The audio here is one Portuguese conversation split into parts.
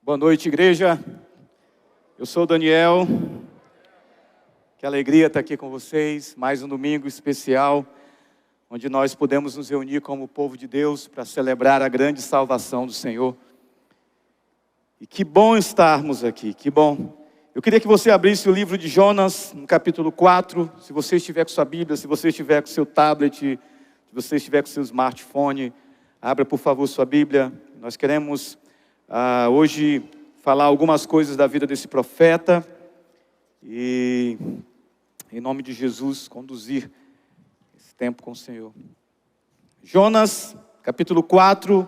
Boa noite, igreja. Eu sou o Daniel. Que alegria estar aqui com vocês. Mais um domingo especial, onde nós podemos nos reunir como povo de Deus para celebrar a grande salvação do Senhor. E que bom estarmos aqui, que bom. Eu queria que você abrisse o livro de Jonas, no capítulo 4. Se você estiver com sua Bíblia, se você estiver com seu tablet, se você estiver com seu smartphone, abra por favor sua Bíblia. Nós queremos hoje falar algumas coisas da vida desse profeta e, em nome de Jesus, conduzir esse tempo com o Senhor. Jonas, capítulo 4,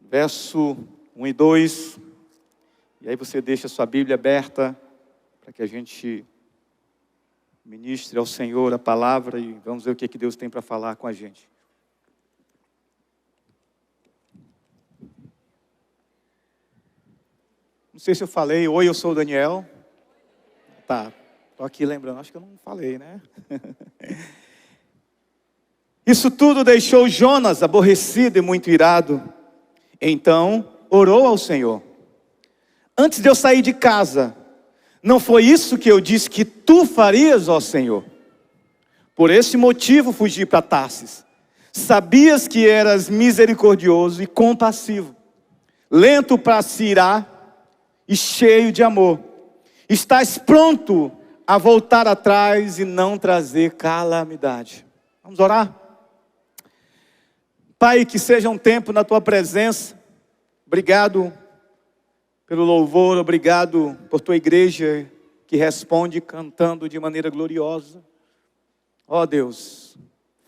verso 1 e 2. E aí você deixa a sua Bíblia aberta para que a gente ministre ao Senhor a palavra e vamos ver o que Deus tem para falar com a gente. Não sei se eu falei, oi, eu sou o Daniel. Tá, estou aqui lembrando, acho que eu não falei, né? Isso tudo deixou Jonas aborrecido e muito irado. Então, orou ao Senhor. Antes de eu sair de casa, não foi isso que eu disse que tu farias, ó Senhor? Por esse motivo fugi para Tarsis. Sabias que eras misericordioso e compassivo, lento para se irar e cheio de amor. Estás pronto a voltar atrás e não trazer calamidade. Vamos orar? Pai, que seja um tempo na tua presença. Obrigado pelo louvor, obrigado por tua igreja que responde cantando de maneira gloriosa. Ó Deus,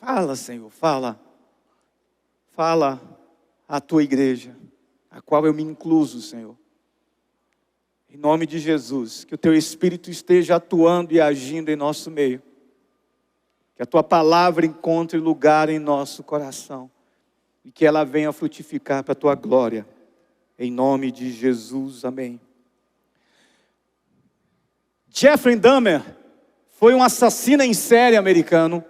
fala, Senhor, fala à tua igreja, a qual eu me incluso, Senhor. Em nome de Jesus, que o teu Espírito esteja atuando e agindo em nosso meio. Que a tua palavra encontre lugar em nosso coração. E que ela venha frutificar para a tua glória. Em nome de Jesus, amém. Jeffrey Dahmer foi um assassino em série americano.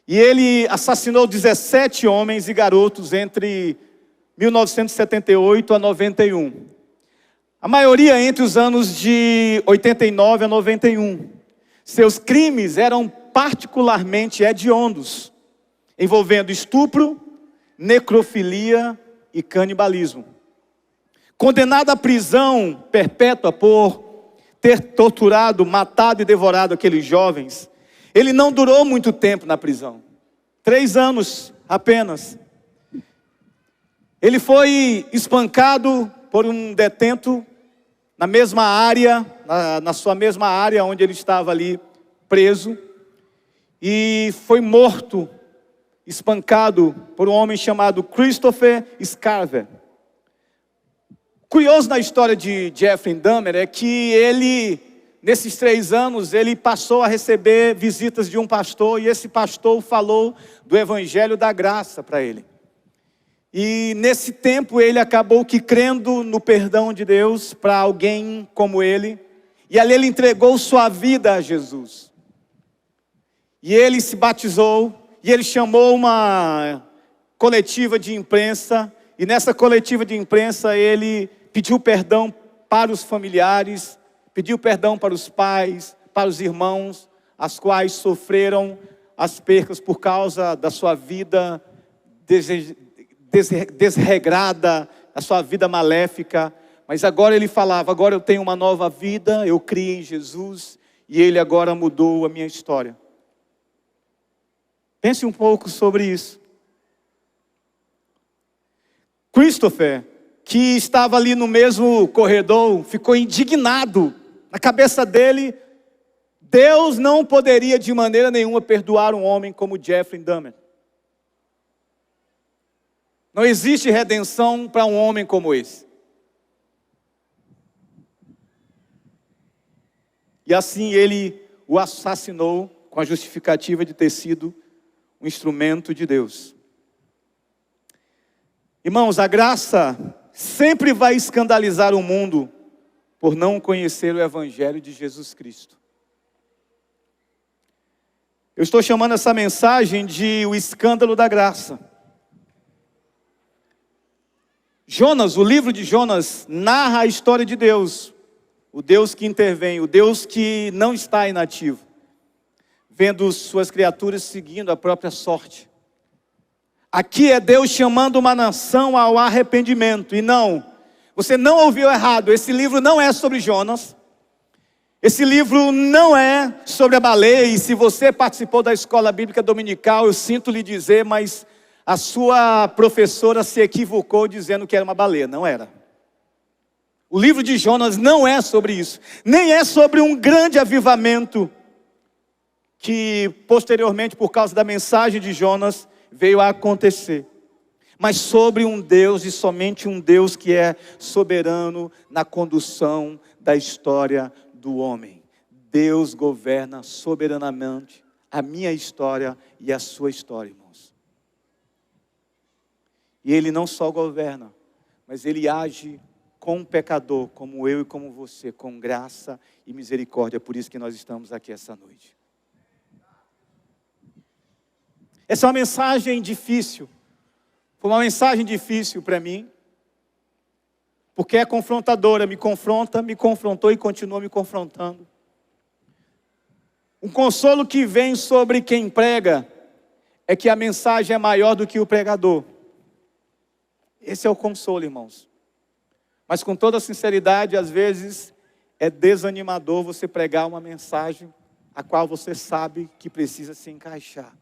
E ele assassinou 17 homens e garotos entre 1978 a 91. A maioria entre os anos de 89 a 91. Seus crimes eram particularmente hediondos, envolvendo estupro, necrofilia e canibalismo. Condenado à prisão perpétua por ter torturado, matado e devorado aqueles jovens, ele não durou muito tempo na prisão. 3 anos apenas. Ele foi espancado por um detento na mesma área, na sua mesma área onde ele estava ali preso, e foi morto, espancado por um homem chamado Christopher Scarver. Curioso na história de Jeffrey Dahmer é que ele, nesses 3 anos, ele passou a receber visitas de um pastor, e esse pastor falou do Evangelho da Graça para ele. E nesse tempo ele acabou que crendo no perdão de Deus para alguém como ele. E ali ele entregou sua vida a Jesus. E ele se batizou. E ele chamou uma coletiva de imprensa. E nessa coletiva de imprensa ele pediu perdão para os familiares. Pediu perdão para os pais, para os irmãos, as quais sofreram as percas por causa da sua vida desregrada, a sua vida maléfica. Mas agora ele falava, agora eu tenho uma nova vida, eu criei em Jesus, e ele agora mudou a minha história. Pense um pouco sobre isso. Christopher, que estava ali no mesmo corredor, ficou indignado. Na cabeça dele, Deus não poderia de maneira nenhuma perdoar um homem como Jeffrey Dahmer. Não existe redenção para um homem como esse. E assim ele o assassinou com a justificativa de ter sido um instrumento de Deus. Irmãos, a graça sempre vai escandalizar o mundo por não conhecer o Evangelho de Jesus Cristo. Eu estou chamando essa mensagem de o escândalo da graça. Jonas, o livro de Jonas, narra a história de Deus. O Deus que intervém, o Deus que não está inativo, vendo suas criaturas seguindo a própria sorte. Aqui é Deus chamando uma nação ao arrependimento. E não, você não ouviu errado, esse livro não é sobre Jonas. Esse livro não é sobre a baleia. E se você participou da escola bíblica dominical, eu sinto lhe dizer, mas a sua professora se equivocou dizendo que era uma baleia. Não era. O livro de Jonas não é sobre isso. Nem é sobre um grande avivamento que posteriormente, por causa da mensagem de Jonas, veio a acontecer. Mas sobre um Deus, e somente um Deus que é soberano na condução da história do homem. Deus governa soberanamente a minha história e a sua história, irmãos. E Ele não só governa, mas Ele age com um pecador, como eu e como você, com graça e misericórdia. Por isso que nós estamos aqui essa noite. Essa é uma mensagem difícil. Foi uma mensagem difícil para mim. Porque é confrontadora, me confronta, me confrontou e continua me confrontando. Um consolo que vem sobre quem prega é que a mensagem é maior do que o pregador. Esse é o consolo, irmãos. Mas com toda sinceridade, às vezes é desanimador você pregar uma mensagem a qual você sabe que precisa se encaixar.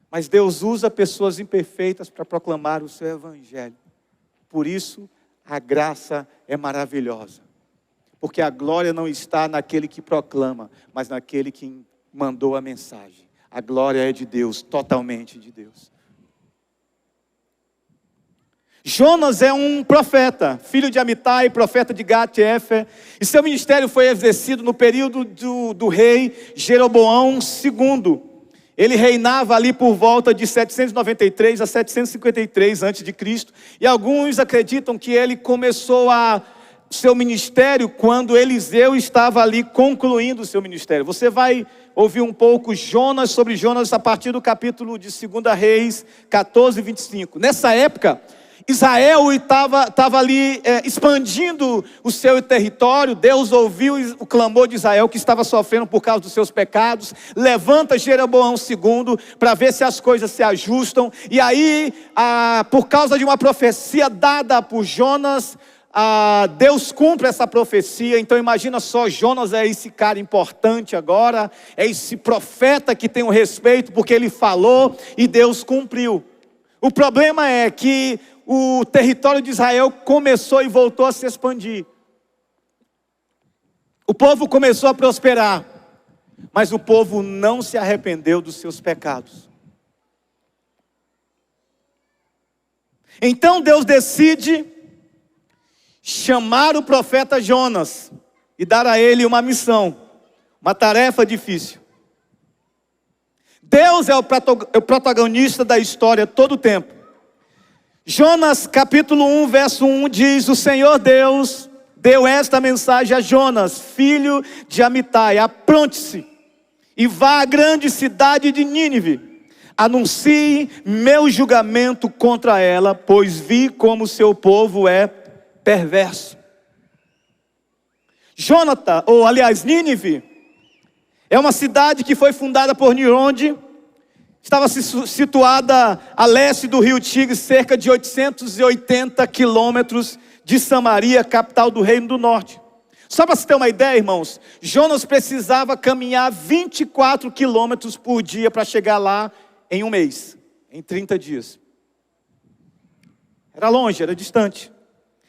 Mas Deus usa pessoas imperfeitas para proclamar o seu evangelho. Por isso, a graça é maravilhosa. Porque a glória não está naquele que proclama, mas naquele que mandou a mensagem. A glória é de Deus, totalmente de Deus. Jonas é um profeta, filho de Amitai, profeta de Gat-Hefer, e seu ministério foi exercido no período do rei Jeroboão II. Ele reinava ali por volta de 793 a 753 a.C. E alguns acreditam que ele começou seu ministério quando Eliseu estava ali concluindo o seu ministério. Você vai ouvir um pouco sobre Jonas a partir do capítulo de 2 Reis 14, 25. Nessa época, Israel estava ali expandindo o seu território. Deus ouviu o clamor de Israel que estava sofrendo por causa dos seus pecados. Levanta Jeroboão II para ver se as coisas se ajustam. E aí, por causa de uma profecia dada por Jonas, Deus cumpre essa profecia. Então imagina só, Jonas é esse cara importante agora, é esse profeta que tem um respeito porque ele falou e Deus cumpriu. O problema é que o território de Israel começou e voltou a se expandir. O povo começou a prosperar, mas o povo não se arrependeu dos seus pecados. Então Deus decide chamar o profeta Jonas e dar a ele uma missão, uma tarefa difícil. Deus é o protagonista da história todo o tempo. Jonas capítulo 1, verso 1 diz: o Senhor Deus deu esta mensagem a Jonas, filho de Amitai: apronte-se e vá à grande cidade de Nínive, anuncie meu julgamento contra ela, pois vi como seu povo é perverso. Nínive é uma cidade que foi fundada por Nimrod. Estava situada a leste do rio Tigre, cerca de 880 quilômetros de Samaria, capital do Reino do Norte. Só para você ter uma ideia, irmãos, Jonas precisava caminhar 24 quilômetros por dia para chegar lá em um mês, em 30 dias. Era longe, era distante.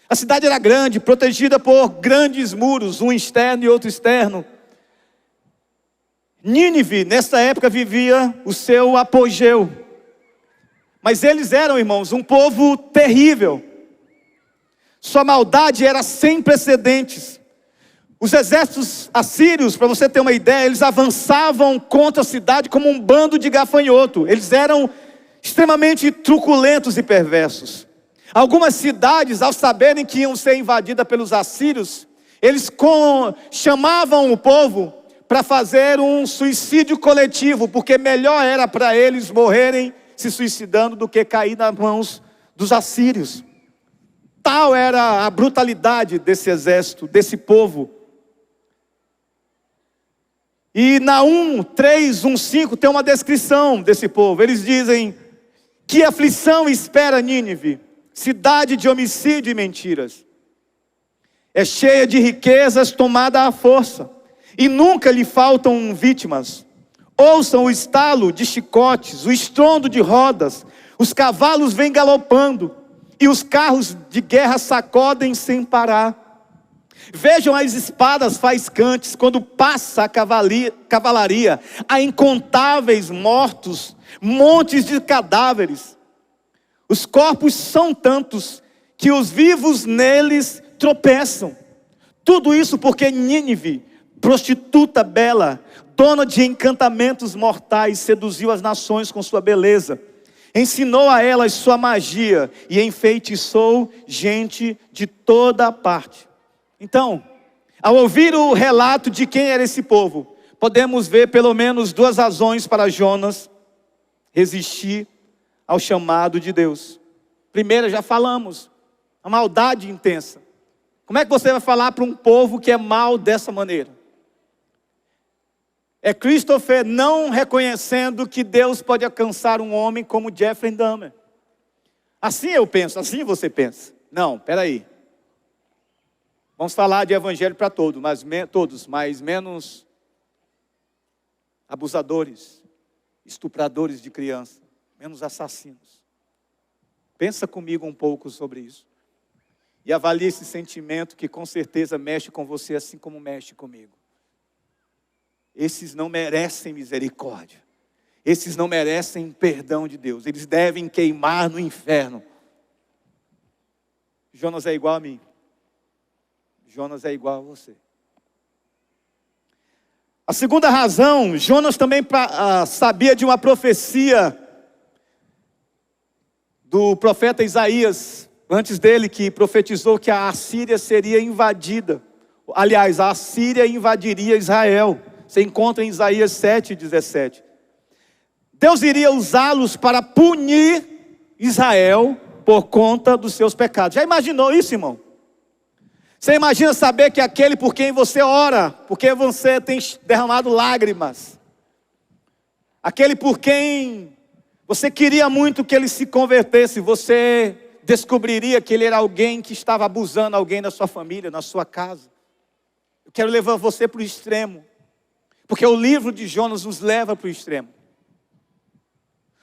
A cidade era grande, protegida por grandes muros, um externo e outro externo. Nínive, nessa época, vivia o seu apogeu. Mas eles eram, irmãos, um povo terrível. Sua maldade era sem precedentes. Os exércitos assírios, para você ter uma ideia, eles avançavam contra a cidade como um bando de gafanhoto. Eles eram extremamente truculentos e perversos. Algumas cidades, ao saberem que iam ser invadidas pelos assírios, eles chamavam o povo para fazer um suicídio coletivo, porque melhor era para eles morrerem se suicidando do que cair nas mãos dos assírios. Tal era a brutalidade desse exército, desse povo. E Naum 3:1-5 tem uma descrição desse povo. Eles dizem: que aflição espera Nínive, cidade de homicídio e mentiras. É cheia de riquezas tomada à força, e nunca lhe faltam vítimas. Ouçam o estalo de chicotes, o estrondo de rodas, os cavalos vêm galopando, e os carros de guerra sacodem sem parar. Vejam as espadas faiscantes, quando passa a cavalaria, há incontáveis mortos, montes de cadáveres. Os corpos são tantos, que os vivos neles tropeçam. Tudo isso porque Nínive, prostituta bela, dona de encantamentos mortais, seduziu as nações com sua beleza. Ensinou a elas sua magia e enfeitiçou gente de toda a parte. Então, ao ouvir o relato de quem era esse povo, podemos ver pelo menos duas razões para Jonas resistir ao chamado de Deus. Primeira, já falamos, a maldade intensa. Como é que você vai falar para um povo que é mal dessa maneira? É Christopher não reconhecendo que Deus pode alcançar um homem como Jeffrey Dahmer. Assim eu penso, assim você pensa. Não, peraí. Vamos falar de evangelho para todos, mas menos abusadores, estupradores de criança, menos assassinos. Pensa comigo um pouco sobre isso. E avalie esse sentimento que com certeza mexe com você assim como mexe comigo. Esses não merecem misericórdia. Esses não merecem perdão de Deus. Eles devem queimar no inferno. Jonas é igual a mim. Jonas é igual a você. A segunda razão, Jonas também sabia de uma profecia do profeta Isaías, antes dele, que profetizou que a Assíria seria invadida. Aliás, a Assíria invadiria Israel. Você encontra em Isaías 7:17. Deus iria usá-los para punir Israel por conta dos seus pecados. Já imaginou isso, irmão? Você imagina saber que aquele por quem você ora, porque você tem derramado lágrimas, aquele por quem você queria muito que ele se convertesse, você descobriria que ele era alguém que estava abusando alguém da sua família, na sua casa. Eu quero levar você para o extremo, porque o livro de Jonas nos leva para o extremo.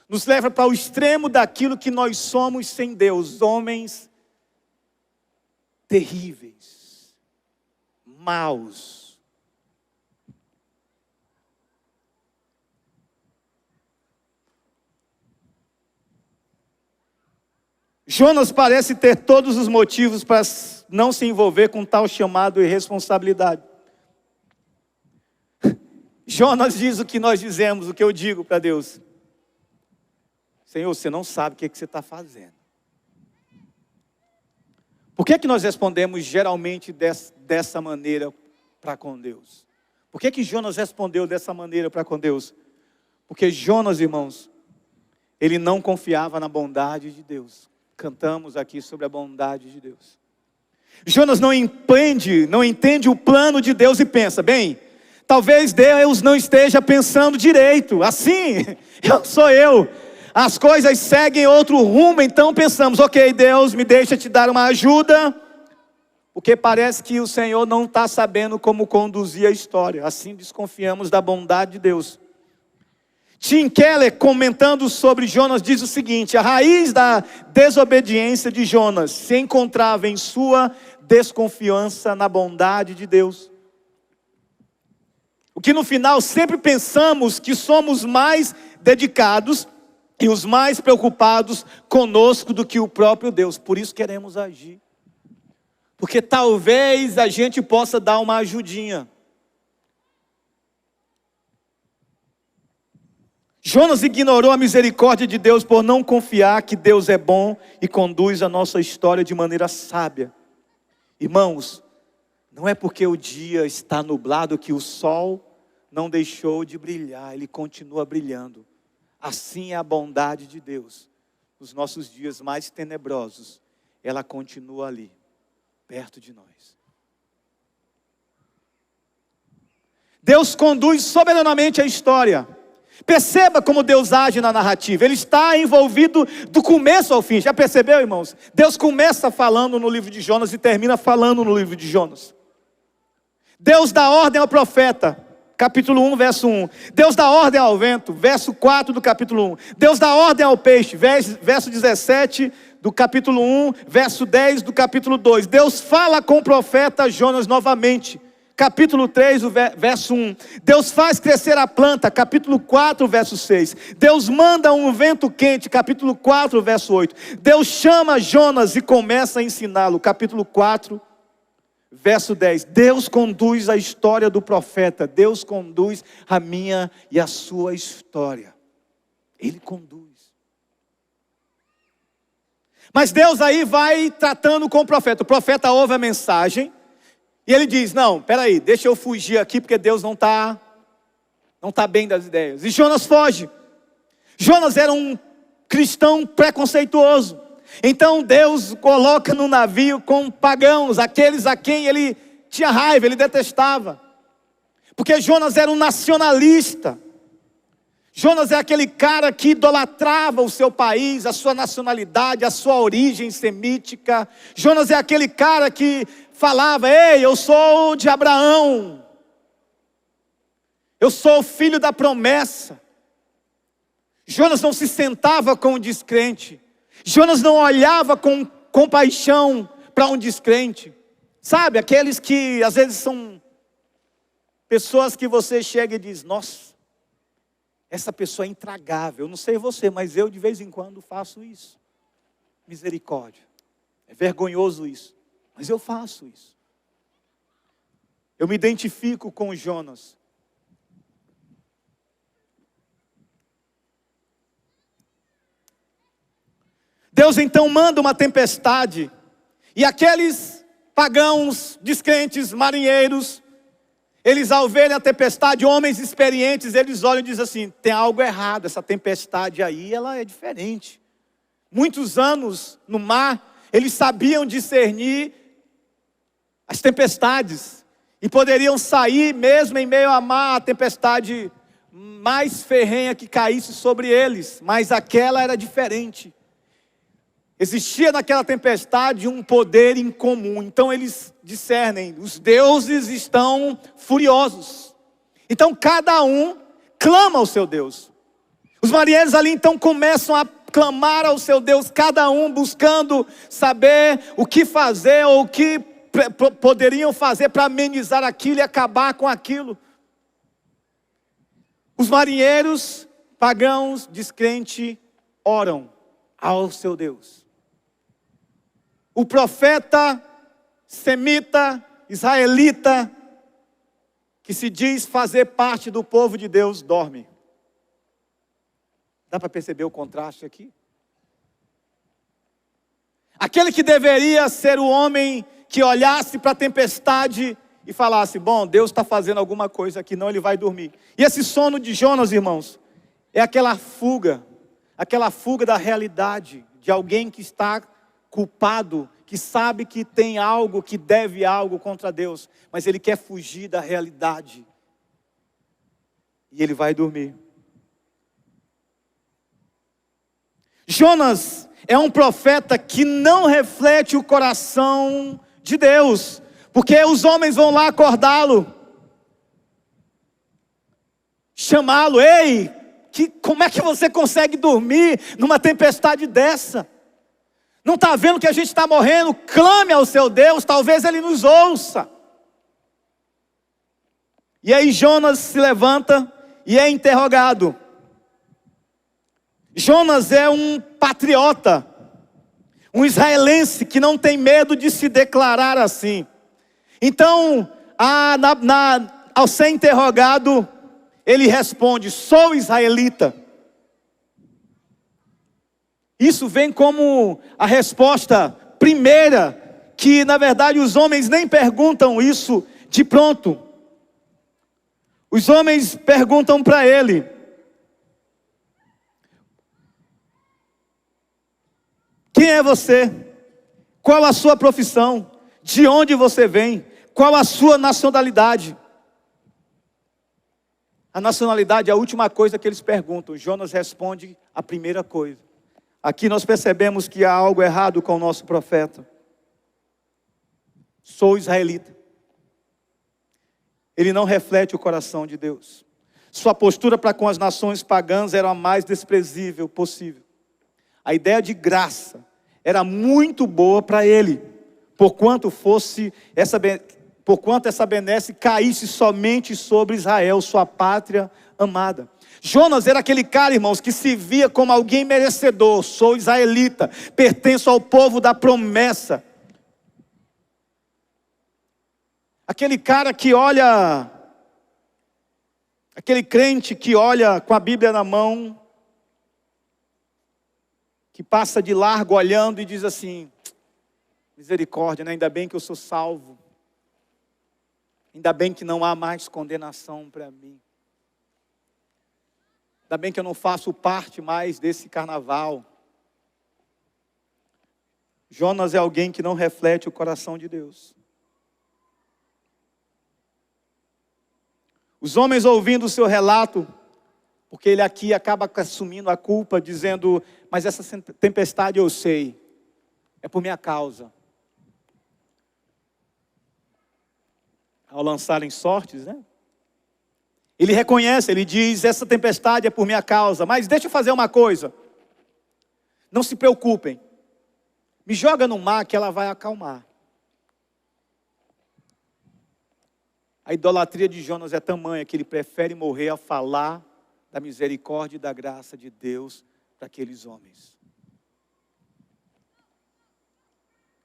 Nos leva para o extremo daquilo que nós somos sem Deus, homens terríveis, maus. Jonas parece ter todos os motivos para não se envolver com tal chamado e responsabilidade. Jonas diz o que nós dizemos, o que eu digo para Deus: Senhor, você não sabe o que você está fazendo. Por que nós respondemos geralmente dessa maneira para com Deus? Por que Jonas respondeu dessa maneira para com Deus? Porque Jonas, irmãos, ele não confiava na bondade de Deus. Cantamos aqui sobre a bondade de Deus. Jonas não entende o plano de Deus e pensa: bem, talvez Deus não esteja pensando direito. Assim, sou eu. As coisas seguem outro rumo, então pensamos: ok, Deus, me deixa te dar uma ajuda, porque parece que o Senhor não está sabendo como conduzir a história. Assim desconfiamos da bondade de Deus. Tim Keller, comentando sobre Jonas, diz o seguinte: a raiz da desobediência de Jonas se encontrava em sua desconfiança na bondade de Deus. O que no final sempre pensamos que somos mais dedicados e os mais preocupados conosco do que o próprio Deus. Por isso queremos agir. Porque talvez a gente possa dar uma ajudinha. Jonas ignorou a misericórdia de Deus por não confiar que Deus é bom e conduz a nossa história de maneira sábia. Irmãos, não é porque o dia está nublado que o sol não deixou de brilhar, ele continua brilhando. Assim é a bondade de Deus. nos nossos dias mais tenebrosos, ela continua ali, perto de nós. Deus conduz soberanamente a história. Perceba como Deus age na narrativa. Ele está envolvido do começo ao fim. Já percebeu, irmãos? Deus começa falando no livro de Jonas e termina falando no livro de Jonas. Deus dá ordem ao profeta, capítulo 1, verso 1. Deus dá ordem ao vento, verso 4 do capítulo 1. Deus dá ordem ao peixe, verso 17 do capítulo 1, verso 10 do capítulo 2. Deus fala com o profeta Jonas novamente. Capítulo 3, verso 1. Deus faz crescer a planta, capítulo 4, verso 6. Deus manda um vento quente, capítulo 4, verso 8. Deus chama Jonas e começa a ensiná-lo, capítulo 4, verso 10. Deus conduz a história do profeta. Deus conduz a minha e a sua história. Ele conduz. Mas Deus aí vai tratando com o profeta. O profeta ouve a mensagem. E ele diz, não, peraí, deixa eu fugir aqui, porque Deus não está bem das ideias. E Jonas foge. Jonas era um cristão preconceituoso. Então Deus coloca no navio com pagãos, aqueles a quem ele tinha raiva, ele detestava. Porque Jonas era um nacionalista. Jonas é aquele cara que idolatrava o seu país, a sua nacionalidade, a sua origem semítica. Jonas é aquele cara que falava, ei, eu sou de Abraão. Eu sou o filho da promessa. Jonas não se sentava com o descrente. Jonas não olhava com compaixão para um descrente. Sabe, aqueles que às vezes são pessoas que você chega e diz, nossa, essa pessoa é intragável. Eu não sei você, mas eu de vez em quando faço isso. Misericórdia. É vergonhoso isso. Mas eu faço isso. Eu me identifico com Jonas. Deus então manda uma tempestade. E aqueles pagãos, descrentes, marinheiros, eles ao verem a tempestade, homens experientes, eles olham e dizem assim, tem algo errado, essa tempestade aí, ela é diferente. Muitos anos no mar, eles sabiam discernir as tempestades, e poderiam sair mesmo em meio a mar, a tempestade mais ferrenha que caísse sobre eles, mas aquela era diferente. Existia naquela tempestade um poder incomum, então eles discernem, os deuses estão furiosos, então cada um clama ao seu Deus. Os marinheiros ali então começam a clamar ao seu Deus, cada um buscando saber o que fazer, ou o que poderiam fazer para amenizar aquilo e acabar com aquilo. Os marinheiros, pagãos, descrentes, oram ao seu Deus. O profeta semita, israelita, que se diz fazer parte do povo de Deus, dorme. Dá para perceber o contraste aqui? Aquele que deveria ser o homem que olhasse para a tempestade e falasse, bom, Deus está fazendo alguma coisa aqui, não, ele vai dormir. E esse sono de Jonas, irmãos, é aquela fuga da realidade, de alguém que está culpado, que sabe que tem algo, que deve algo contra Deus, mas ele quer fugir da realidade. E ele vai dormir. Jonas é um profeta que não reflete o coração de Deus, porque os homens vão lá acordá-lo, chamá-lo, ei, como é que você consegue dormir numa tempestade dessa? Não está vendo que a gente está morrendo? Clame ao seu Deus, talvez ele nos ouça. E aí Jonas se levanta e é interrogado. Jonas é um patriota, um israelense que não tem medo de se declarar assim. Então, ao ser interrogado, ele responde, sou israelita. Isso vem como a resposta primeira, que na verdade os homens nem perguntam isso de pronto. Os homens perguntam para ele, Quem é você? Qual a sua profissão? De onde você vem? Qual a sua nacionalidade? A nacionalidade é a última coisa que eles perguntam. Jonas responde a primeira coisa. Aqui nós percebemos que há algo errado com o nosso profeta. Sou israelita. Ele não reflete o coração de Deus. Sua postura para com as nações pagãs era a mais desprezível possível. A ideia de graça era muito boa para ele, porquanto essa benesse caísse somente sobre Israel, sua pátria amada. Jonas era aquele cara, irmãos, que se via como alguém merecedor. Sou israelita, pertenço ao povo da promessa. Aquele cara que olha, aquele crente que olha com a Bíblia na mão, que passa de largo olhando e diz assim: misericórdia, né? Ainda bem que eu sou salvo. Ainda bem que não há mais condenação para mim. Ainda bem que eu não faço parte mais desse carnaval. Jonas é alguém que não reflete o coração de Deus. Os homens ouvindo o seu relato, porque ele aqui acaba assumindo a culpa, dizendo: mas essa tempestade eu sei, é por minha causa. Ao lançarem sortes, né? Ele reconhece, ele diz: essa tempestade é por minha causa, mas deixa eu fazer uma coisa. Não se preocupem, me joga no mar que ela vai acalmar. A idolatria de Jonas é tamanha que ele prefere morrer a falar da misericórdia e da graça de Deus para aqueles homens.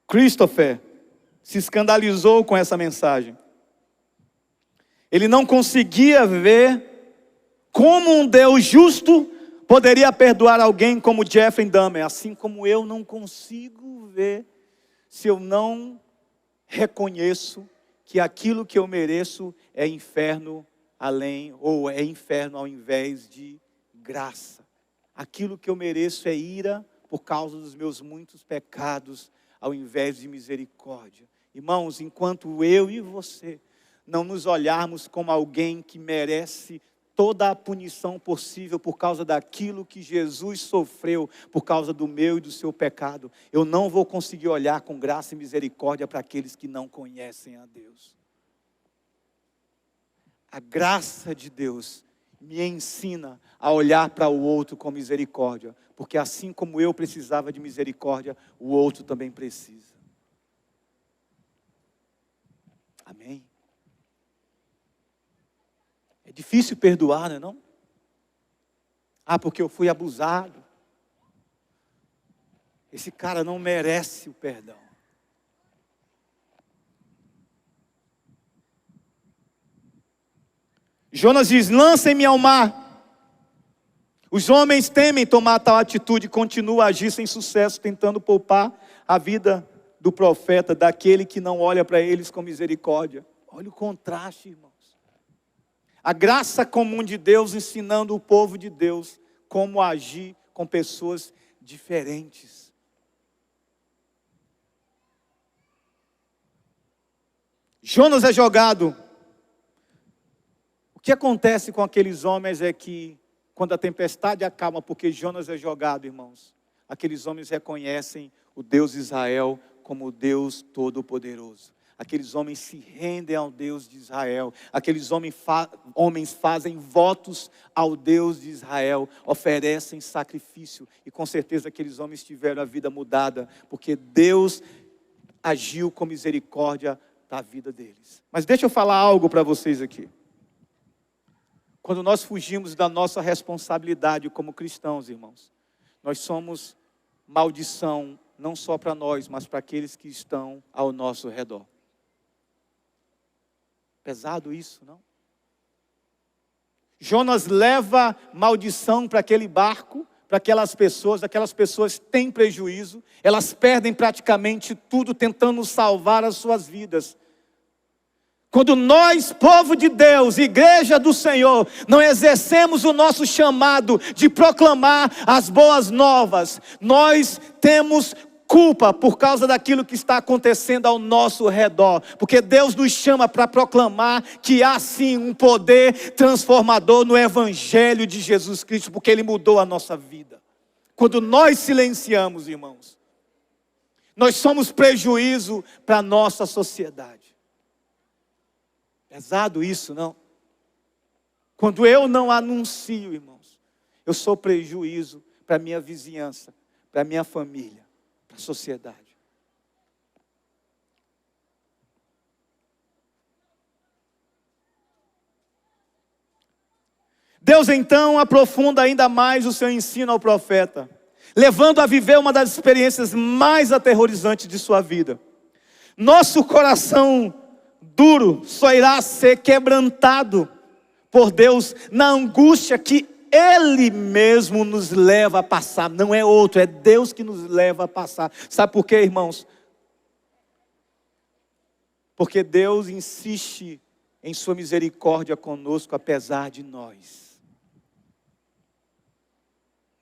Christopher se escandalizou com essa mensagem. Ele não conseguia ver como um Deus justo poderia perdoar alguém como Jeffrey Dahmer, assim como eu não consigo ver se eu não reconheço que aquilo que eu mereço é inferno ou é inferno ao invés de graça. Aquilo que eu mereço é ira por causa dos meus muitos pecados, ao invés de misericórdia. Irmãos, enquanto eu e você não nos olharmos como alguém que merece toda a punição possível por causa daquilo que Jesus sofreu, por causa do meu e do seu pecado, eu não vou conseguir olhar com graça e misericórdia para aqueles que não conhecem a Deus. A graça de Deus me ensina a olhar para o outro com misericórdia, porque assim como eu precisava de misericórdia, o outro também precisa. Amém? É difícil perdoar, não é não? Ah, porque eu fui abusado. Esse cara não merece o perdão. Jonas diz: lancem-me ao mar. Os homens temem tomar tal atitude e continuam a agir sem sucesso, tentando poupar a vida do profeta, daquele que não olha para eles com misericórdia. Olha o contraste, irmãos. A graça comum de Deus ensinando o povo de Deus como agir com pessoas diferentes. Jonas é jogado. O que acontece com aqueles homens é que, quando a tempestade acalma, porque Jonas é jogado, irmãos, aqueles homens reconhecem o Deus de Israel como o Deus Todo-Poderoso. Aqueles homens se rendem ao Deus de Israel. Aqueles homens fazem votos ao Deus de Israel, oferecem sacrifício. E com certeza aqueles homens tiveram a vida mudada, porque Deus agiu com misericórdia da vida deles. Mas deixa eu falar algo para vocês aqui. Quando nós fugimos da nossa responsabilidade como cristãos, irmãos, nós somos maldição, não só para nós, mas para aqueles que estão ao nosso redor. Pesado isso, não? Jonas leva maldição para aquele barco, para aquelas pessoas têm prejuízo, elas perdem praticamente tudo tentando salvar as suas vidas. Quando nós, povo de Deus, igreja do Senhor, não exercemos o nosso chamado de proclamar as boas novas, nós temos culpa por causa daquilo que está acontecendo ao nosso redor, porque Deus nos chama para proclamar que há sim um poder transformador no Evangelho de Jesus Cristo, porque Ele mudou a nossa vida. Quando nós silenciamos, irmãos, nós somos prejuízo para a nossa sociedade. Pesado isso, não? Quando eu não anuncio, irmãos, eu sou prejuízo para a minha vizinhança, para a minha família, para a sociedade. Deus então aprofunda ainda mais o seu ensino ao profeta, levando a viver uma das experiências mais aterrorizantes de sua vida. Nosso coração duro só irá ser quebrantado por Deus na angústia que Ele mesmo nos leva a passar. Não é outro, é Deus que nos leva a passar. Sabe por quê, irmãos? Porque Deus insiste em sua misericórdia conosco, apesar de nós.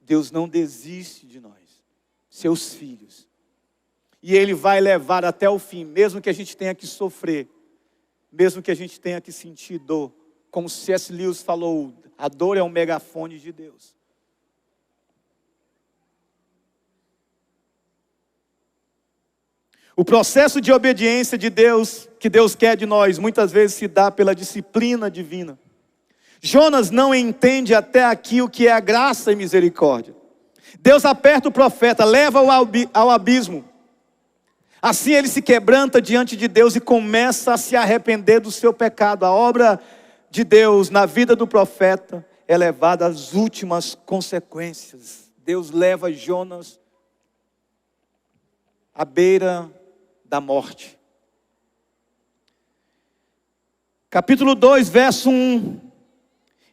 Deus não desiste de nós, seus filhos. E Ele vai levar até o fim, mesmo que a gente tenha que sofrer, mesmo que a gente tenha que sentir dor. Como C.S. Lewis falou, a dor é um megafone de Deus. O processo de obediência de Deus, que Deus quer de nós, muitas vezes se dá pela disciplina divina. Jonas não entende até aqui o que é a graça e misericórdia. Deus aperta o profeta, leva-o ao abismo. Assim ele se quebranta diante de Deus e começa a se arrepender do seu pecado. A obra de Deus na vida do profeta é levada às últimas consequências. Deus leva Jonas à beira da morte. Capítulo 2, verso 1.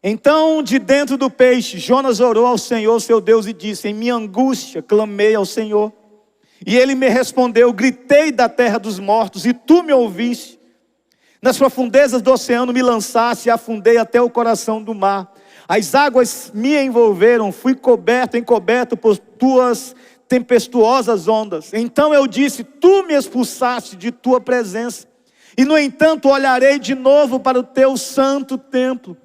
Então, de dentro do peixe, Jonas orou ao Senhor, seu Deus, e disse: em minha angústia, clamei ao Senhor. E Ele me respondeu: gritei da terra dos mortos, e tu me ouviste. Nas profundezas do oceano me lançaste, e afundei até o coração do mar. As águas me envolveram, fui encoberto por tuas tempestuosas ondas. Então eu disse: tu me expulsaste de tua presença. E no entanto olharei de novo para o teu santo templo.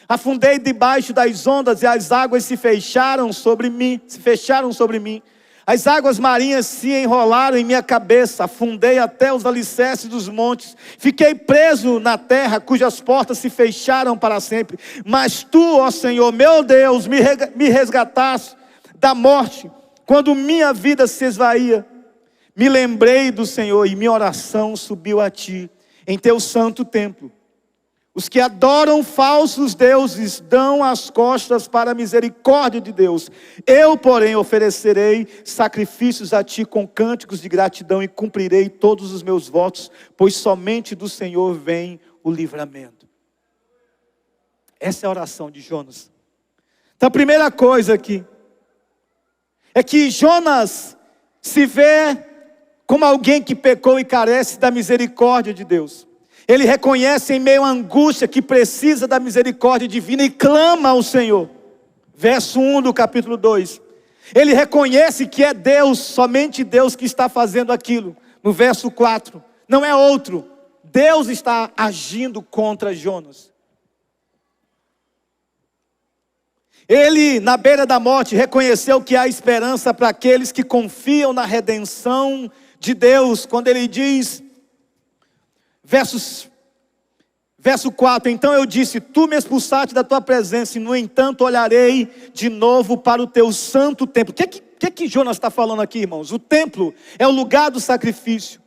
Afundei debaixo das ondas, e as águas se fecharam sobre mim. As águas marinhas se enrolaram em minha cabeça, afundei até os alicerces dos montes. Fiquei preso na terra, cujas portas se fecharam para sempre. Mas tu, ó Senhor, meu Deus, me resgataste da morte, quando minha vida se esvaía. Me lembrei do Senhor e minha oração subiu a ti, em teu santo templo. Os que adoram falsos deuses dão as costas para a misericórdia de Deus. Eu, porém, oferecerei sacrifícios a ti com cânticos de gratidão e cumprirei todos os meus votos, pois somente do Senhor vem o livramento. Essa é a oração de Jonas. Então a primeira coisa aqui é que Jonas se vê como alguém que pecou e carece da misericórdia de Deus. Ele reconhece em meio à angústia que precisa da misericórdia divina e clama ao Senhor. Verso 1 do capítulo 2. Ele reconhece que é Deus, somente Deus que está fazendo aquilo. No verso 4. Não é outro. Deus está agindo contra Jonas. Ele, na beira da morte, reconheceu que há esperança para aqueles que confiam na redenção de Deus. Quando ele diz... Verso 4, então eu disse: tu me expulsaste da tua presença, e no entanto olharei de novo para o teu santo templo. O que Jonas está falando aqui, irmãos? O templo é o lugar do sacrifício.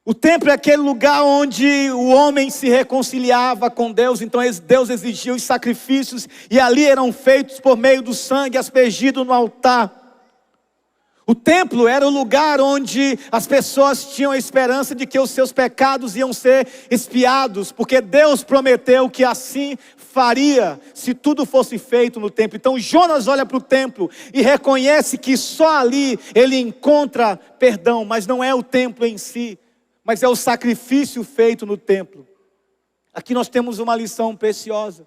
O templo é aquele lugar onde o homem se reconciliava com Deus. Então Deus exigia os sacrifícios, e ali eram feitos por meio do sangue aspergido no altar. O templo era o lugar onde as pessoas tinham a esperança de que os seus pecados iam ser expiados, porque Deus prometeu que assim faria se tudo fosse feito no templo. Então Jonas olha para o templo e reconhece que só ali ele encontra perdão, mas não é o templo em si, mas é o sacrifício feito no templo. Aqui nós temos uma lição preciosa,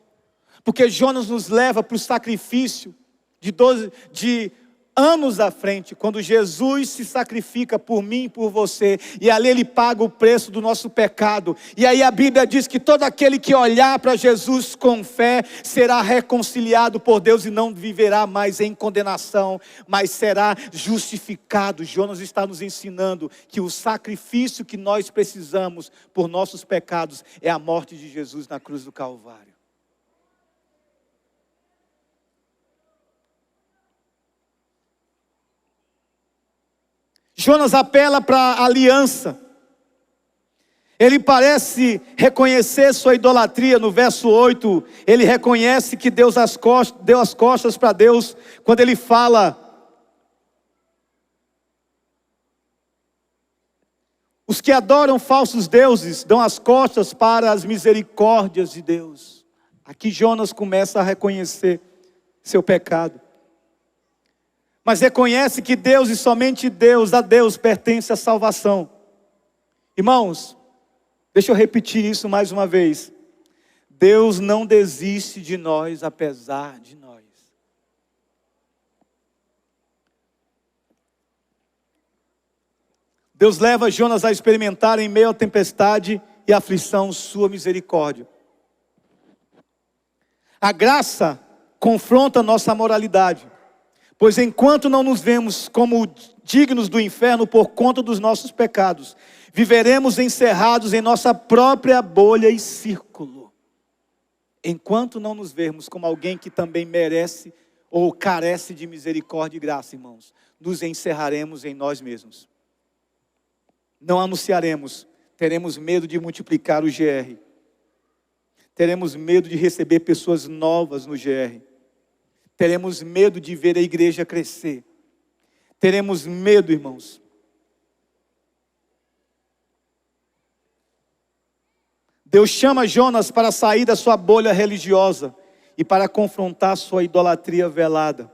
porque Jonas nos leva para o sacrifício de anos à frente, quando Jesus se sacrifica por mim e por você, e ali Ele paga o preço do nosso pecado, e aí a Bíblia diz que todo aquele que olhar para Jesus com fé, será reconciliado por Deus, e não viverá mais em condenação, mas será justificado. Jonas está nos ensinando que o sacrifício que nós precisamos por nossos pecados, é a morte de Jesus na cruz do Calvário. Jonas apela para a aliança. Ele parece reconhecer sua idolatria. No verso 8, ele reconhece que deu as costas para Deus, quando ele fala: os que adoram falsos deuses dão as costas para as misericórdias de Deus. Aqui Jonas começa a reconhecer seu pecado, mas reconhece que Deus e somente Deus, a Deus pertence a salvação. Irmãos, deixa eu repetir isso mais uma vez. Deus não desiste de nós, apesar de nós. Deus leva Jonas a experimentar em meio à tempestade e aflição sua misericórdia. A graça confronta nossa moralidade, pois enquanto não nos vemos como dignos do inferno por conta dos nossos pecados, viveremos encerrados em nossa própria bolha e círculo. Enquanto não nos vermos como alguém que também merece ou carece de misericórdia e graça, irmãos, nos encerraremos em nós mesmos. Não anunciaremos, teremos medo de multiplicar o GR. Teremos medo de receber pessoas novas no GR. Teremos medo de ver a igreja crescer. Teremos medo, irmãos. Deus chama Jonas para sair da sua bolha religiosa e para confrontar sua idolatria velada.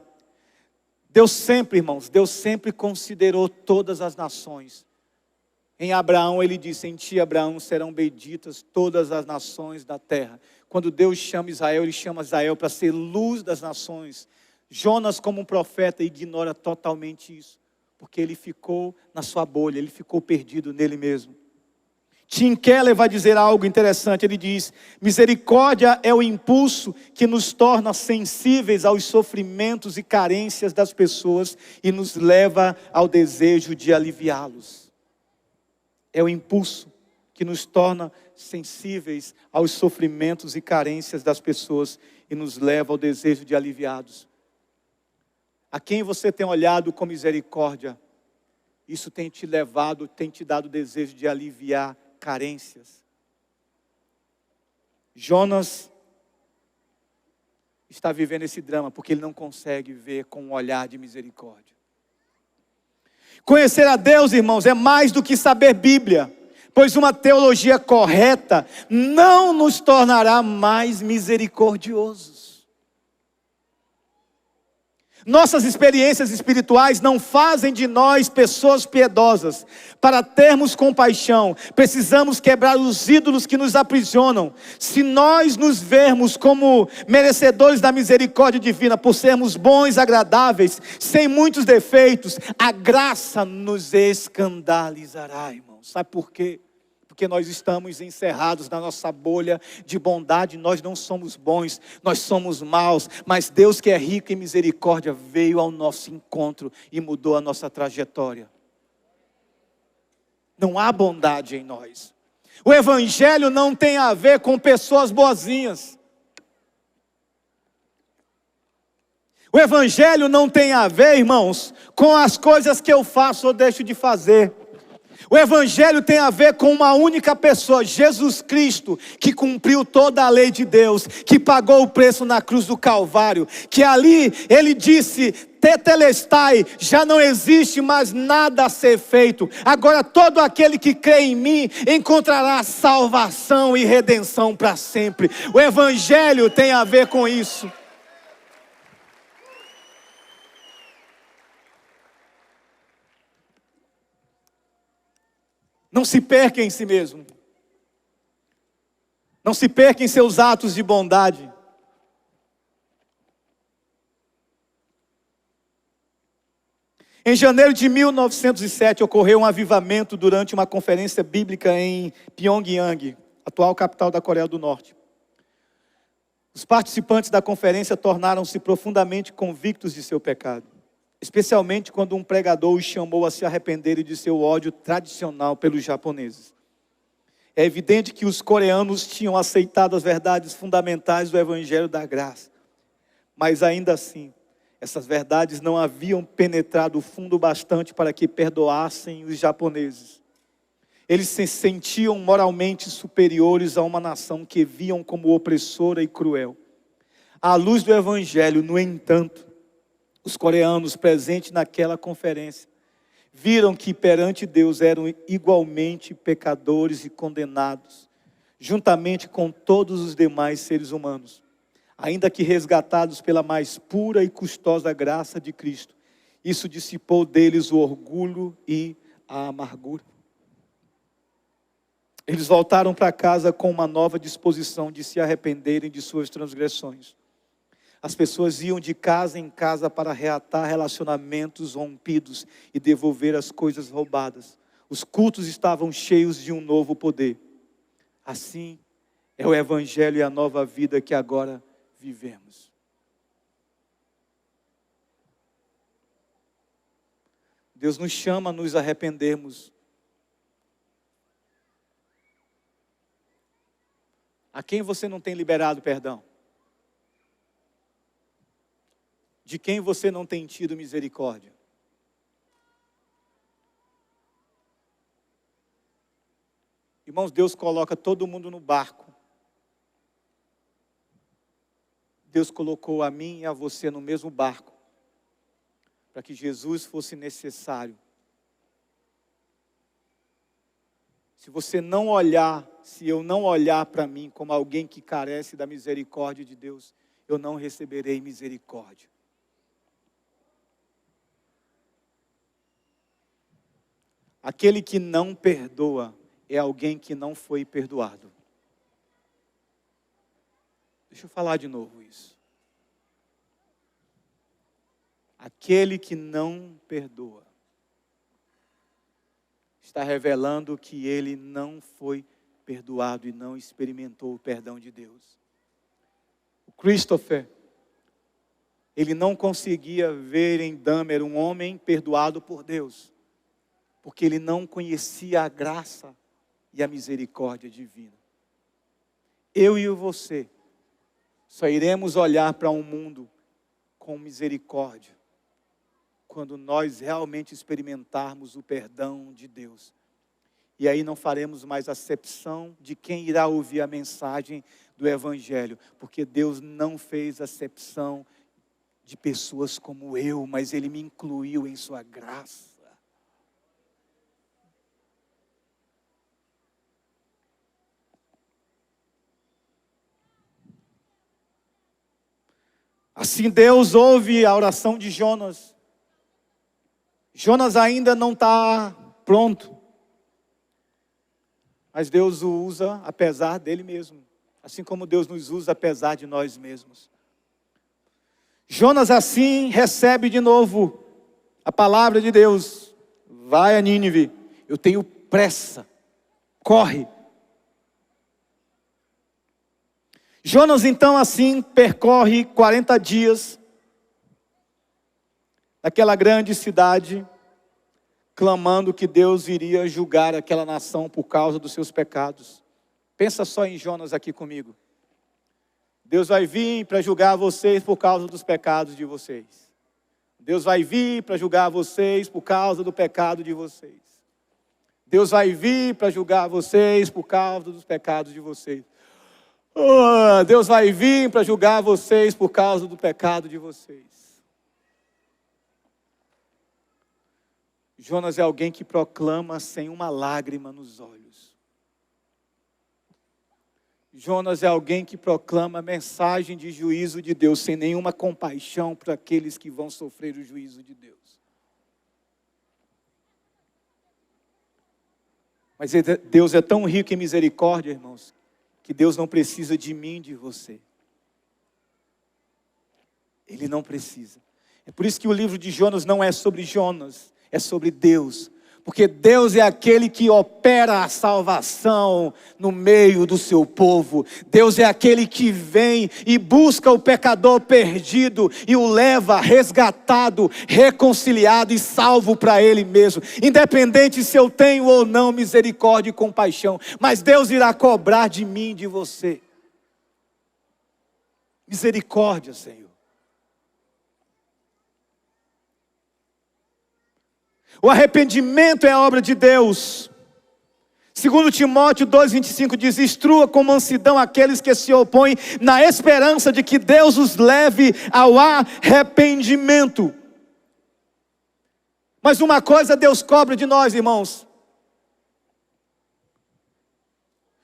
Deus sempre, irmãos, Deus sempre considerou todas as nações. Em Abraão ele disse: em ti, Abraão, serão benditas todas as nações da terra. Quando Deus chama Israel, Ele chama Israel para ser luz das nações. Jonas, como um profeta, ignora totalmente isso, porque ele ficou na sua bolha, ele ficou perdido nele mesmo. Tim Keller vai dizer algo interessante. Ele diz: misericórdia é o impulso que nos torna sensíveis aos sofrimentos e carências das pessoas e nos leva ao desejo de aliviá-los. É o impulso que nos torna sensíveis aos sofrimentos e carências das pessoas e nos leva ao desejo de aliviados. A quem você tem olhado com misericórdia, isso tem te levado, tem te dado o desejo de aliviar carências. Jonas está vivendo esse drama porque ele não consegue ver com um olhar de misericórdia. Conhecer a Deus, irmãos, é mais do que saber Bíblia, pois uma teologia correta não nos tornará mais misericordiosos. Nossas experiências espirituais não fazem de nós pessoas piedosas. Para termos compaixão, precisamos quebrar os ídolos que nos aprisionam. Se nós nos vermos como merecedores da misericórdia divina, por sermos bons, agradáveis, sem muitos defeitos, a graça nos escandalizará, irmãos. Sabe por quê? Porque nós estamos encerrados na nossa bolha de bondade. Nós não somos bons, nós somos maus. Mas Deus, que é rico em misericórdia, veio ao nosso encontro e mudou a nossa trajetória. Não há bondade em nós. O Evangelho não tem a ver com pessoas boazinhas. O Evangelho não tem a ver, irmãos, com as coisas que eu faço ou deixo de fazer. O Evangelho tem a ver com uma única pessoa, Jesus Cristo, que cumpriu toda a lei de Deus, que pagou o preço na cruz do Calvário, que ali Ele disse: tetelestai, já não existe mais nada a ser feito, agora todo aquele que crê em mim, encontrará salvação e redenção para sempre. O Evangelho tem a ver com isso. Não se perca em si mesmo. Não se perca em seus atos de bondade. Em janeiro de 1907, ocorreu um avivamento durante uma conferência bíblica em Pyongyang, atual capital da Coreia do Norte. Os participantes da conferência tornaram-se profundamente convictos de seu pecado, especialmente quando um pregador os chamou a se arrependerem de seu ódio tradicional pelos japoneses. É evidente que os coreanos tinham aceitado as verdades fundamentais do Evangelho da Graça, mas ainda assim, essas verdades não haviam penetrado fundo bastante para que perdoassem os japoneses. Eles se sentiam moralmente superiores a uma nação que viam como opressora e cruel. À luz do Evangelho, no entanto, os coreanos presentes naquela conferência viram que perante Deus eram igualmente pecadores e condenados, juntamente com todos os demais seres humanos. Ainda que resgatados pela mais pura e custosa graça de Cristo, isso dissipou deles o orgulho e a amargura. Eles voltaram para casa com uma nova disposição de se arrependerem de suas transgressões. As pessoas iam de casa em casa para reatar relacionamentos rompidos e devolver as coisas roubadas. Os cultos estavam cheios de um novo poder. Assim é o Evangelho e a nova vida que agora vivemos. Deus nos chama a nos arrependermos. A quem você não tem liberado perdão? De quem você não tem tido misericórdia? Irmãos, Deus coloca todo mundo no barco. Deus colocou a mim e a você no mesmo barco, para que Jesus fosse necessário. Se você não olhar, se eu não olhar para mim como alguém que carece da misericórdia de Deus, eu não receberei misericórdia. Aquele que não perdoa é alguém que não foi perdoado. Deixa eu falar de novo isso. Aquele que não perdoa está revelando que ele não foi perdoado e não experimentou o perdão de Deus. O Christopher, ele não conseguia ver em Dahmer um homem perdoado por Deus, porque ele não conhecia a graça e a misericórdia divina. Eu e você só iremos olhar para um mundo com misericórdia quando nós realmente experimentarmos o perdão de Deus. E aí não faremos mais acepção de quem irá ouvir a mensagem do Evangelho, porque Deus não fez acepção de pessoas como eu, mas Ele me incluiu em sua graça. Assim Deus ouve a oração de Jonas. Jonas ainda não está pronto, mas Deus o usa apesar dele mesmo, assim como Deus nos usa apesar de nós mesmos. Jonas assim recebe de novo a palavra de Deus: vai a Nínive, eu tenho pressa, corre. Jonas então assim percorre 40 dias naquela grande cidade, clamando que Deus iria julgar aquela nação por causa dos seus pecados. Pensa só em Jonas aqui comigo. Deus vai vir para julgar vocês por causa dos pecados de vocês. Deus vai vir para julgar vocês por causa do pecado de vocês. Deus vai vir para julgar vocês por causa dos pecados de vocês. Oh, Deus vai vir para julgar vocês por causa do pecado de vocês. Jonas é alguém que proclama sem uma lágrima nos olhos. Jonas é alguém que proclama a mensagem de juízo de Deus sem nenhuma compaixão para aqueles que vão sofrer o juízo de Deus. Mas Deus é tão rico em misericórdia, irmãos, que Deus não precisa de mim, de você. Ele não precisa. É por isso que o livro de Jonas não é sobre Jonas, é sobre Deus. Porque Deus é aquele que opera a salvação no meio do seu povo. Deus é aquele que vem e busca o pecador perdido e o leva resgatado, reconciliado e salvo para Ele mesmo. Independente se eu tenho ou não misericórdia e compaixão, mas Deus irá cobrar de mim e de você. Misericórdia, Senhor. O arrependimento é a obra de Deus. Segundo Timóteo 2,25 diz: instrua com mansidão aqueles que se opõem, na esperança de que Deus os leve ao arrependimento. Mas uma coisa Deus cobra de nós, irmãos.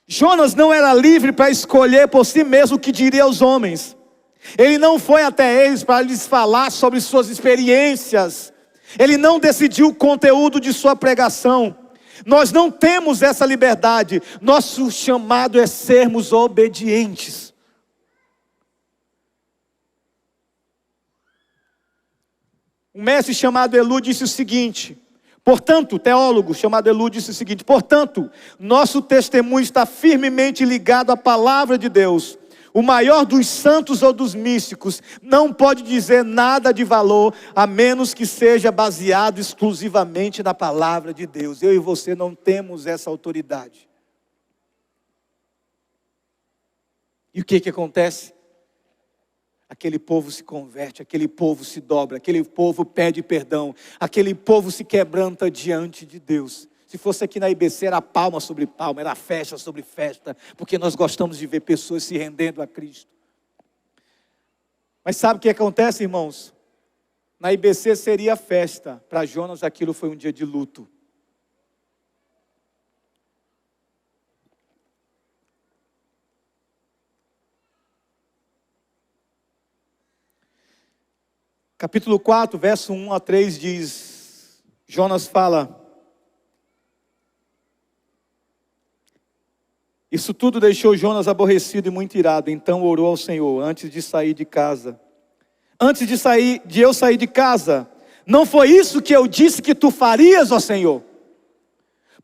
Jonas não era livre para escolher por si mesmo o que diria aos homens. Ele não foi até eles para lhes falar sobre suas experiências. Ele não decidiu o conteúdo de sua pregação. Nós não temos essa liberdade. Nosso chamado é sermos obedientes. Um mestre chamado Elu disse o seguinte, portanto, teólogo chamado Elu disse o seguinte: portanto, nosso testemunho está firmemente ligado à palavra de Deus. O maior dos santos ou dos místicos não pode dizer nada de valor, a menos que seja baseado exclusivamente na palavra de Deus. Eu e você não temos essa autoridade. E o que acontece? Aquele povo se converte, aquele povo se dobra, aquele povo pede perdão, aquele povo se quebranta diante de Deus. Se fosse aqui na IBC, era palma sobre palma, era festa sobre festa, porque nós gostamos de ver pessoas se rendendo a Cristo. Mas sabe o que acontece, irmãos? Na IBC seria festa, para Jonas aquilo foi um dia de luto. Capítulo 4, verso 1 a 3 diz, Jonas fala: isso tudo deixou Jonas aborrecido e muito irado. Então orou ao Senhor antes de sair de casa. Antes de eu sair de casa, não foi isso que eu disse que tu farias, ó Senhor?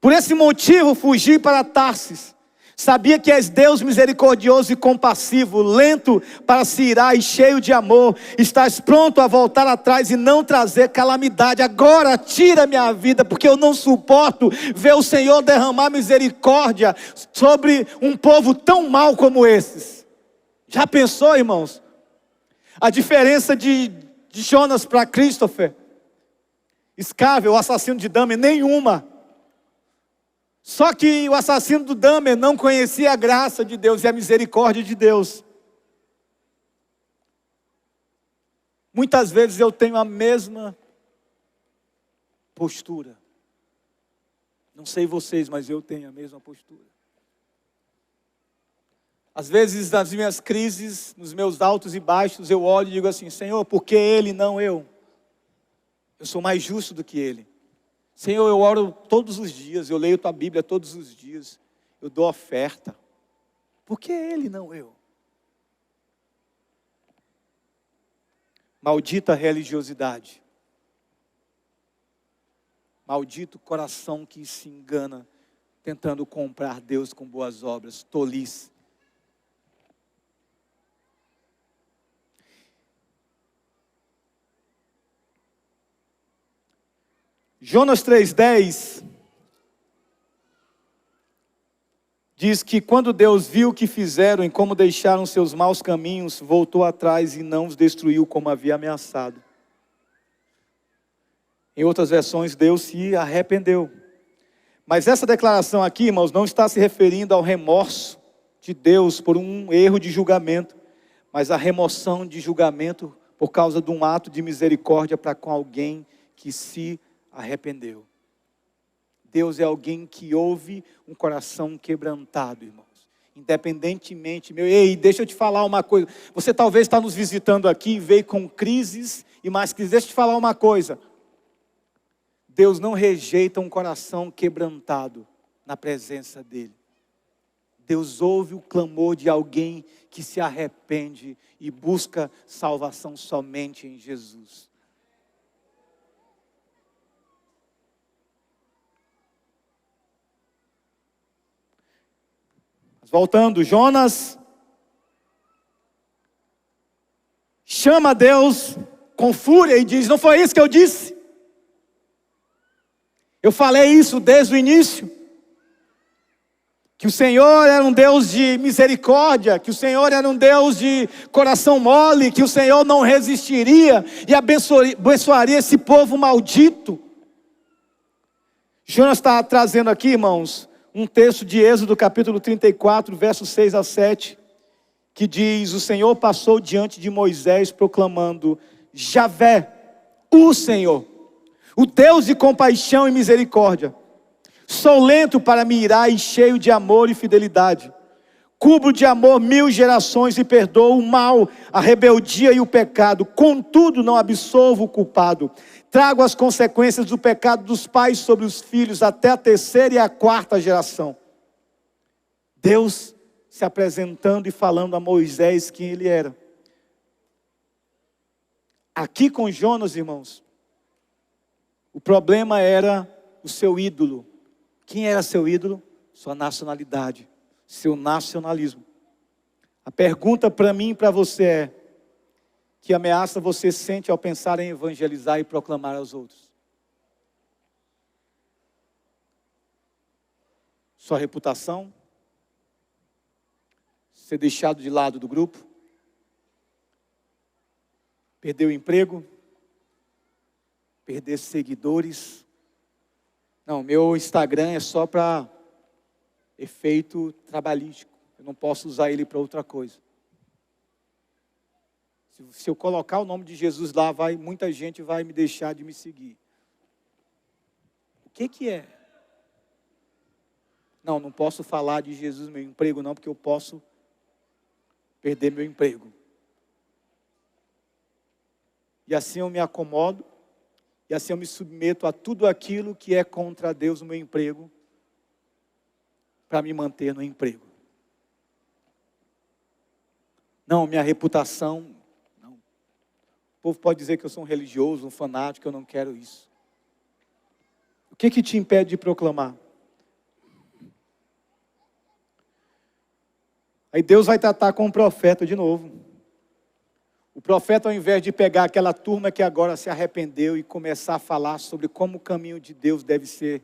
Por esse motivo fugi para Tarsis. Sabia que és Deus misericordioso e compassivo, lento para se irar e cheio de amor. Estás pronto a voltar atrás e não trazer calamidade. Agora tira minha vida, porque eu não suporto ver o Senhor derramar misericórdia sobre um povo tão mau como esses. Já pensou, irmãos? A diferença de Jonas para Christopher, Scavel, o assassino de Dahmer, nenhuma. Só que o assassino do Dahmer não conhecia a graça de Deus e a misericórdia de Deus. Muitas vezes eu tenho a mesma postura. Não sei vocês, mas eu tenho a mesma postura. Às vezes nas minhas crises, nos meus altos e baixos, eu olho e digo assim: Senhor, por que ele, não eu? Eu sou mais justo do que ele. Senhor, eu oro todos os dias, eu leio tua Bíblia todos os dias, eu dou oferta. Por que ele, não eu? Maldita religiosidade. Maldito coração que se engana, tentando comprar Deus com boas obras, tolice. Jonas 3,10 diz que quando Deus viu o que fizeram e como deixaram seus maus caminhos, voltou atrás e não os destruiu como havia ameaçado. Em outras versões, Deus se arrependeu. Mas essa declaração aqui, irmãos, não está se referindo ao remorso de Deus por um erro de julgamento, mas a remoção de julgamento por causa de um ato de misericórdia para com alguém que se arrependeu. Deus é alguém que ouve um coração quebrantado, irmãos. Independentemente, ei, deixa eu te falar uma coisa. Você talvez está nos visitando aqui e veio com crises e mais crises. Deixa eu te falar uma coisa. Deus não rejeita um coração quebrantado. na presença dEle. Deus ouve o clamor de alguém que se arrepende e busca salvação somente em Jesus. Voltando, Jonas chama Deus com fúria e diz: não foi isso que eu disse? Eu falei isso desde o início, que o Senhor era um Deus de misericórdia, que o Senhor era um Deus de coração mole, que o Senhor não resistiria e abençoaria esse povo maldito. Jonas está trazendo aqui, irmãos, um texto de Êxodo capítulo 34, versos 6 a 7, que diz: o Senhor passou diante de Moisés proclamando: Javé, o Senhor, o Deus de compaixão e misericórdia, sou lento para me irar e cheio de amor e fidelidade, cubro de amor 1000 gerações e perdoo o mal, a rebeldia e o pecado, contudo não absolvo o culpado. Trago as consequências do pecado dos pais sobre os filhos até a 3ª e a 4ª geração. Deus se apresentando e falando a Moisés quem ele era. Aqui com Jonas, irmãos, o problema era o seu ídolo. Quem era seu ídolo? Sua nacionalidade, seu nacionalismo. A pergunta para mim e para você é: que ameaça você sente ao pensar em evangelizar e proclamar aos outros? Sua reputação? Ser deixado de lado do grupo? Perder o emprego? Perder seguidores? Não, meu Instagram é só para efeito trabalhístico. Eu não posso usar ele para outra coisa. Se eu colocar o nome de Jesus lá, muita gente vai me deixar de me seguir. O que é? Não posso falar de Jesus no meu emprego não, porque eu posso perder meu emprego. E assim eu me acomodo, e assim eu me submeto a tudo aquilo que é contra Deus no meu emprego, para me manter no emprego. Não, minha reputação... O povo pode dizer que eu sou um religioso, um fanático, eu não quero isso. O que te impede de proclamar? Aí Deus vai tratar com o profeta de novo. O profeta, ao invés de pegar aquela turma que agora se arrependeu e começar a falar sobre como o caminho de Deus deve ser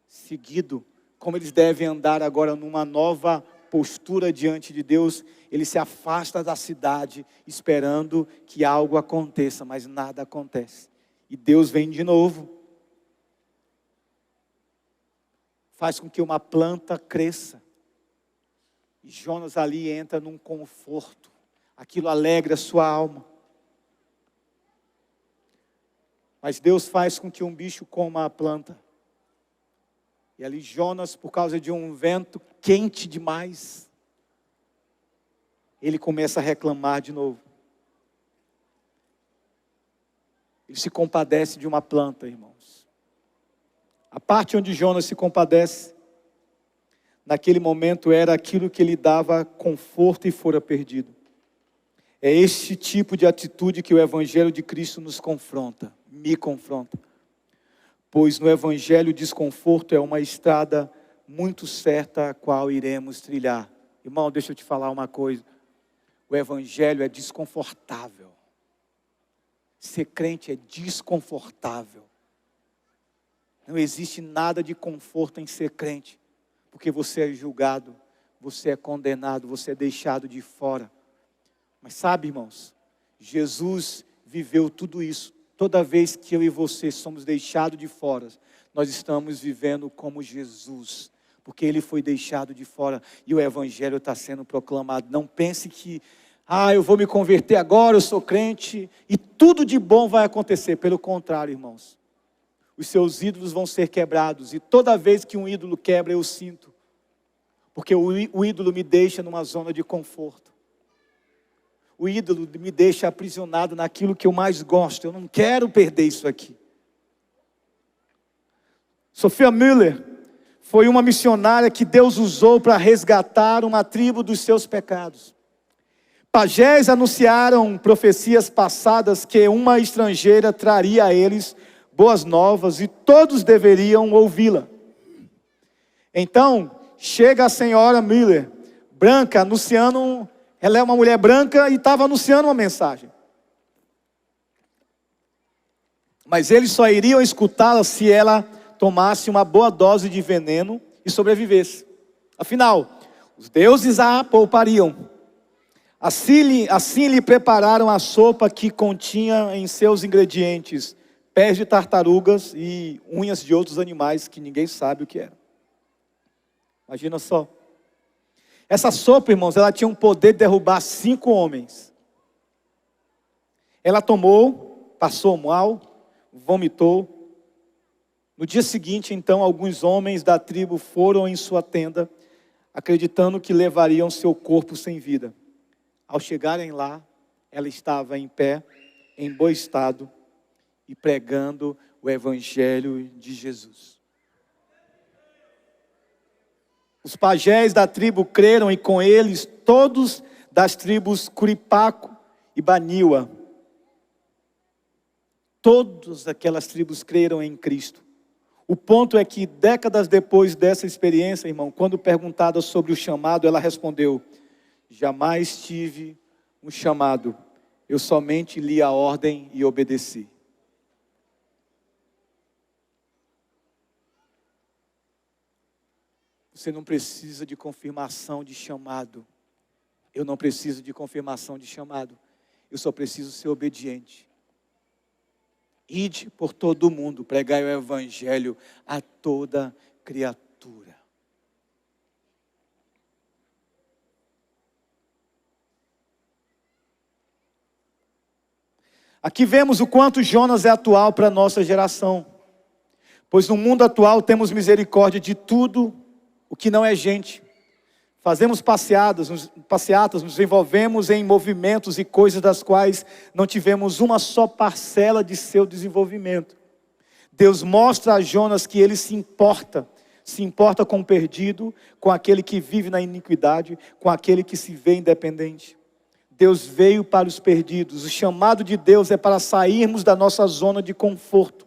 seguido, como eles devem andar agora numa nova postura diante de Deus, ele se afasta da cidade esperando que algo aconteça, mas nada acontece. E Deus vem de novo. Faz com que uma planta cresça. E Jonas ali entra num conforto. Aquilo alegra a sua alma. Mas Deus faz com que um bicho coma a planta. E ali Jonas, por causa de um vento quente demais, ele começa a reclamar de novo. Ele se compadece de uma planta, irmãos. A parte onde Jonas se compadece, naquele momento era aquilo que lhe dava conforto e fora perdido. É este tipo de atitude que o Evangelho de Cristo nos confronta, me confronta. Pois no Evangelho o desconforto é uma estrada muito certa a qual iremos trilhar. Irmão, deixa eu te falar uma coisa. O Evangelho é desconfortável. Ser crente é desconfortável. Não existe nada de conforto em ser crente. Porque você é julgado, você é condenado, você é deixado de fora. Mas sabe, irmãos, Jesus viveu tudo isso. Toda vez que eu e você somos deixados de fora, nós estamos vivendo como Jesus, porque Ele foi deixado de fora e o Evangelho está sendo proclamado. Não pense que, eu vou me converter agora, eu sou crente e tudo de bom vai acontecer. Pelo contrário, irmãos, os seus ídolos vão ser quebrados e toda vez que um ídolo quebra, eu sinto, porque o ídolo me deixa numa zona de conforto. O ídolo me deixa aprisionado naquilo que eu mais gosto. Eu não quero perder isso aqui. Sophia Müller foi uma missionária que Deus usou para resgatar uma tribo dos seus pecados. Pajés anunciaram profecias passadas que uma estrangeira traria a eles boas novas e todos deveriam ouvi-la. Então, chega a senhora Miller, branca, anunciando, ela é uma mulher branca e estava anunciando uma mensagem. Mas eles só iriam escutá-la se ela tomasse uma boa dose de veneno e sobrevivesse. Afinal, os deuses a poupariam. Assim lhe prepararam a sopa que continha em seus ingredientes pés de tartarugas e unhas de outros animais que ninguém sabe o que era. Imagina só. Essa sopa, irmãos, ela tinha um poder de derrubar 5 homens. Ela tomou, passou mal, vomitou. No dia seguinte, então, alguns homens da tribo foram em sua tenda, acreditando que levariam seu corpo sem vida. Ao chegarem lá, ela estava em pé, em bom estado, e pregando o evangelho de Jesus. Os pajés da tribo creram, e com eles todos das tribos Curipaco e Baniua. Todas aquelas tribos creram em Cristo. O ponto é que décadas depois dessa experiência, irmão, quando perguntada sobre o chamado, ela respondeu: jamais tive um chamado, eu somente li a ordem e obedeci. Você não precisa de confirmação de chamado. Eu não preciso de confirmação de chamado. Eu só preciso ser obediente. Ide por todo o mundo, pregai o evangelho a toda criatura. Aqui vemos o quanto Jonas é atual para a nossa geração. Pois no mundo atual temos misericórdia de tudo o que não é gente. Fazemos passeatas, nos envolvemos em movimentos e coisas das quais não tivemos uma só parcela de seu desenvolvimento. Deus mostra a Jonas que ele se importa com o perdido, com aquele que vive na iniquidade, com aquele que se vê independente. Deus veio para os perdidos. O chamado de Deus é para sairmos da nossa zona de conforto.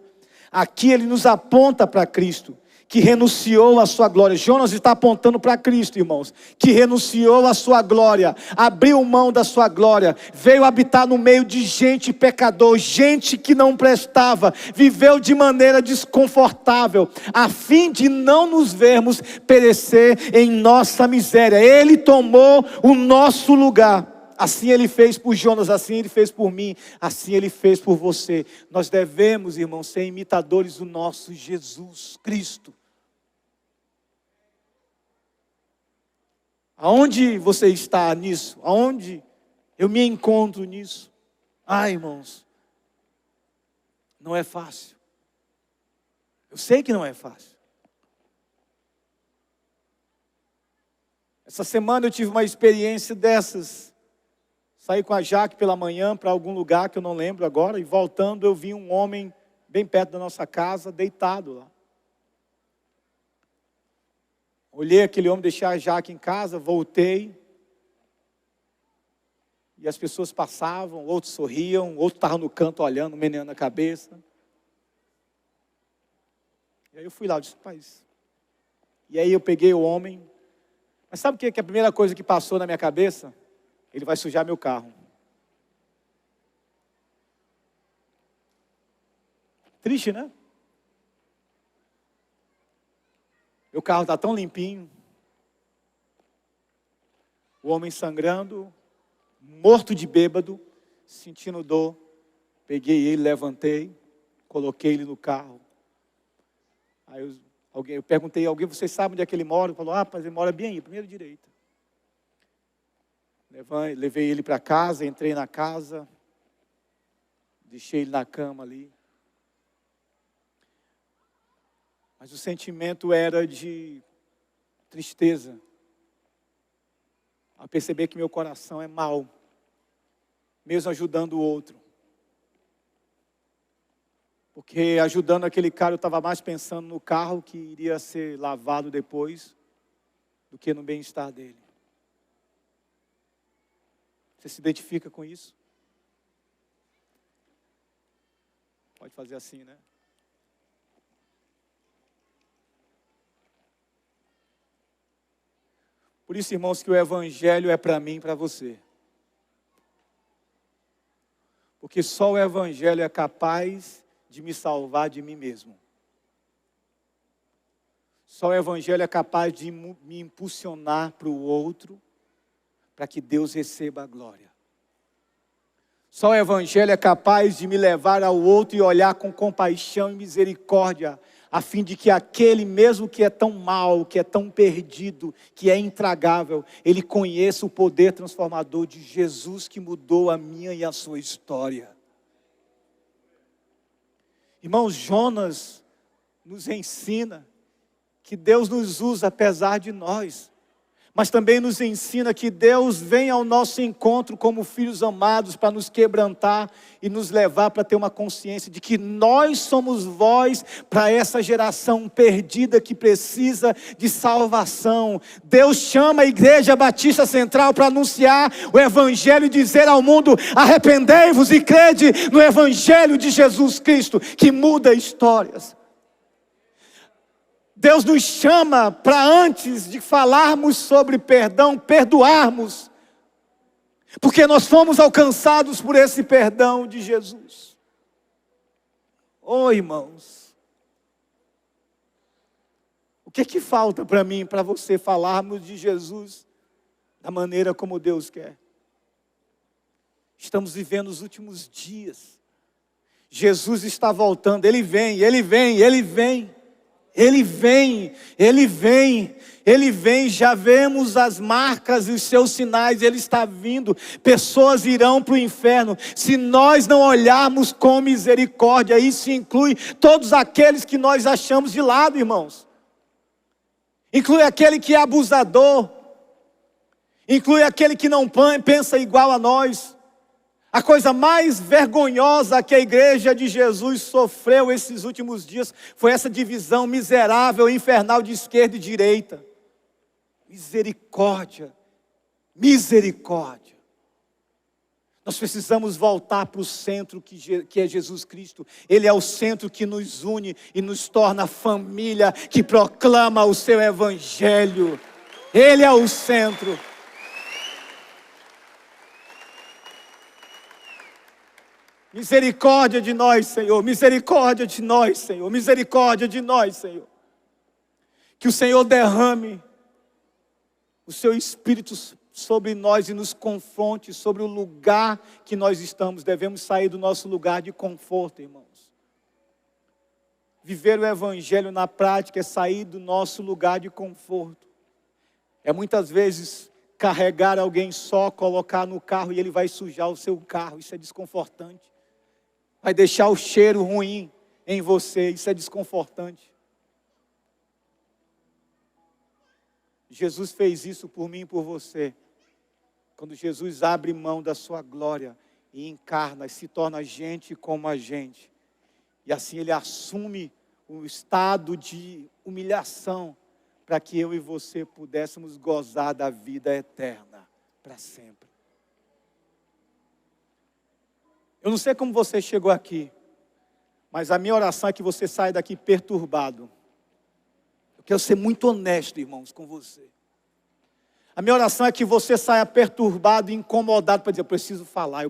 Aqui ele nos aponta para Cristo, que renunciou à sua glória. Jonas está apontando para Cristo, irmãos, que renunciou à sua glória, abriu mão da sua glória, veio habitar no meio de gente pecador, gente que não prestava, viveu de maneira desconfortável, a fim de não nos vermos perecer em nossa miséria. Ele tomou o nosso lugar. Assim ele fez por Jonas, assim ele fez por mim, assim ele fez por você. Nós devemos, irmãos, ser imitadores do nosso Jesus Cristo. Aonde você está nisso? Aonde eu me encontro nisso? Irmãos, não é fácil. Eu sei que não é fácil. Essa semana eu tive uma experiência dessas. Saí com a Jaque pela manhã para algum lugar que eu não lembro agora, e voltando eu vi um homem bem perto da nossa casa, deitado lá. Olhei aquele homem, deixei a Jaque em casa, voltei. E as pessoas passavam, outros sorriam, outros estavam no canto olhando, meneando a cabeça. E aí eu fui lá, eu disse: rapaz. E aí eu peguei o homem. Mas sabe o que é a primeira coisa que passou na minha cabeça? Ele vai sujar meu carro. Triste, né? Meu carro está tão limpinho. O homem sangrando, morto de bêbado, sentindo dor. Peguei ele, levantei, coloquei ele no carro. Aí eu perguntei a alguém: vocês sabem onde é que ele mora? Ele falou: rapaz, ele mora bem aí, primeiro direita. Levei ele para casa, entrei na casa, deixei ele na cama ali. Mas o sentimento era de tristeza, a perceber que meu coração é mau, mesmo ajudando o outro. Porque ajudando aquele cara, eu estava mais pensando no carro que iria ser lavado depois do que no bem-estar dele. Você se identifica com isso? Pode fazer assim, né? Por isso, irmãos, que o Evangelho é para mim e para você. Porque só o Evangelho é capaz de me salvar de mim mesmo. Só o Evangelho é capaz de me impulsionar para o outro, para que Deus receba a glória. Só o Evangelho é capaz de me levar ao outro e olhar com compaixão e misericórdia, a fim de que aquele mesmo que é tão mau, que é tão perdido, que é intragável, ele conheça o poder transformador de Jesus que mudou a minha e a sua história. Irmãos, Jonas nos ensina que Deus nos usa apesar de nós, mas também nos ensina que Deus vem ao nosso encontro como filhos amados para nos quebrantar e nos levar para ter uma consciência de que nós somos voz para essa geração perdida que precisa de salvação. Deus chama a Igreja Batista Central para anunciar o Evangelho e dizer ao mundo: arrependei-vos e crede no Evangelho de Jesus Cristo, que muda histórias. Deus nos chama para, antes de falarmos sobre perdão, perdoarmos. Porque nós fomos alcançados por esse perdão de Jesus. Oh, irmãos. O que falta para mim, para você falarmos de Jesus da maneira como Deus quer? Estamos vivendo os últimos dias. Jesus está voltando, Ele vem, Ele vem, Ele vem. Ele vem, Ele vem, Ele vem, já vemos as marcas e os seus sinais, Ele está vindo, pessoas irão para o inferno, se nós não olharmos com misericórdia. Isso inclui todos aqueles que nós achamos de lado, irmãos, inclui aquele que é abusador, inclui aquele que não pensa igual a nós. A coisa mais vergonhosa que a igreja de Jesus sofreu esses últimos dias foi essa divisão miserável e infernal de esquerda e direita. Misericórdia, misericórdia. Nós precisamos voltar para o centro que é Jesus Cristo. Ele é o centro que nos une e nos torna família, que proclama o seu Evangelho. Ele é o centro. Misericórdia de nós, Senhor, misericórdia de nós, Senhor, misericórdia de nós, Senhor. Que o Senhor derrame o seu Espírito sobre nós e nos confronte sobre o lugar que nós estamos. Devemos sair do nosso lugar de conforto, irmãos. Viver o Evangelho na prática é sair do nosso lugar de conforto. É muitas vezes carregar alguém só, colocar no carro e ele vai sujar o seu carro. Isso é desconfortante. Vai deixar o cheiro ruim em você, isso é desconfortante. Jesus fez isso por mim e por você. Quando Jesus abre mão da sua glória e encarna, e se torna gente como a gente. E assim Ele assume um estado de humilhação, para que eu e você pudéssemos gozar da vida eterna, para sempre. Eu não sei como você chegou aqui, mas a minha oração é que você saia daqui perturbado. Eu quero ser muito honesto, irmãos, com você. A minha oração é que você saia perturbado e incomodado para dizer: eu preciso falar,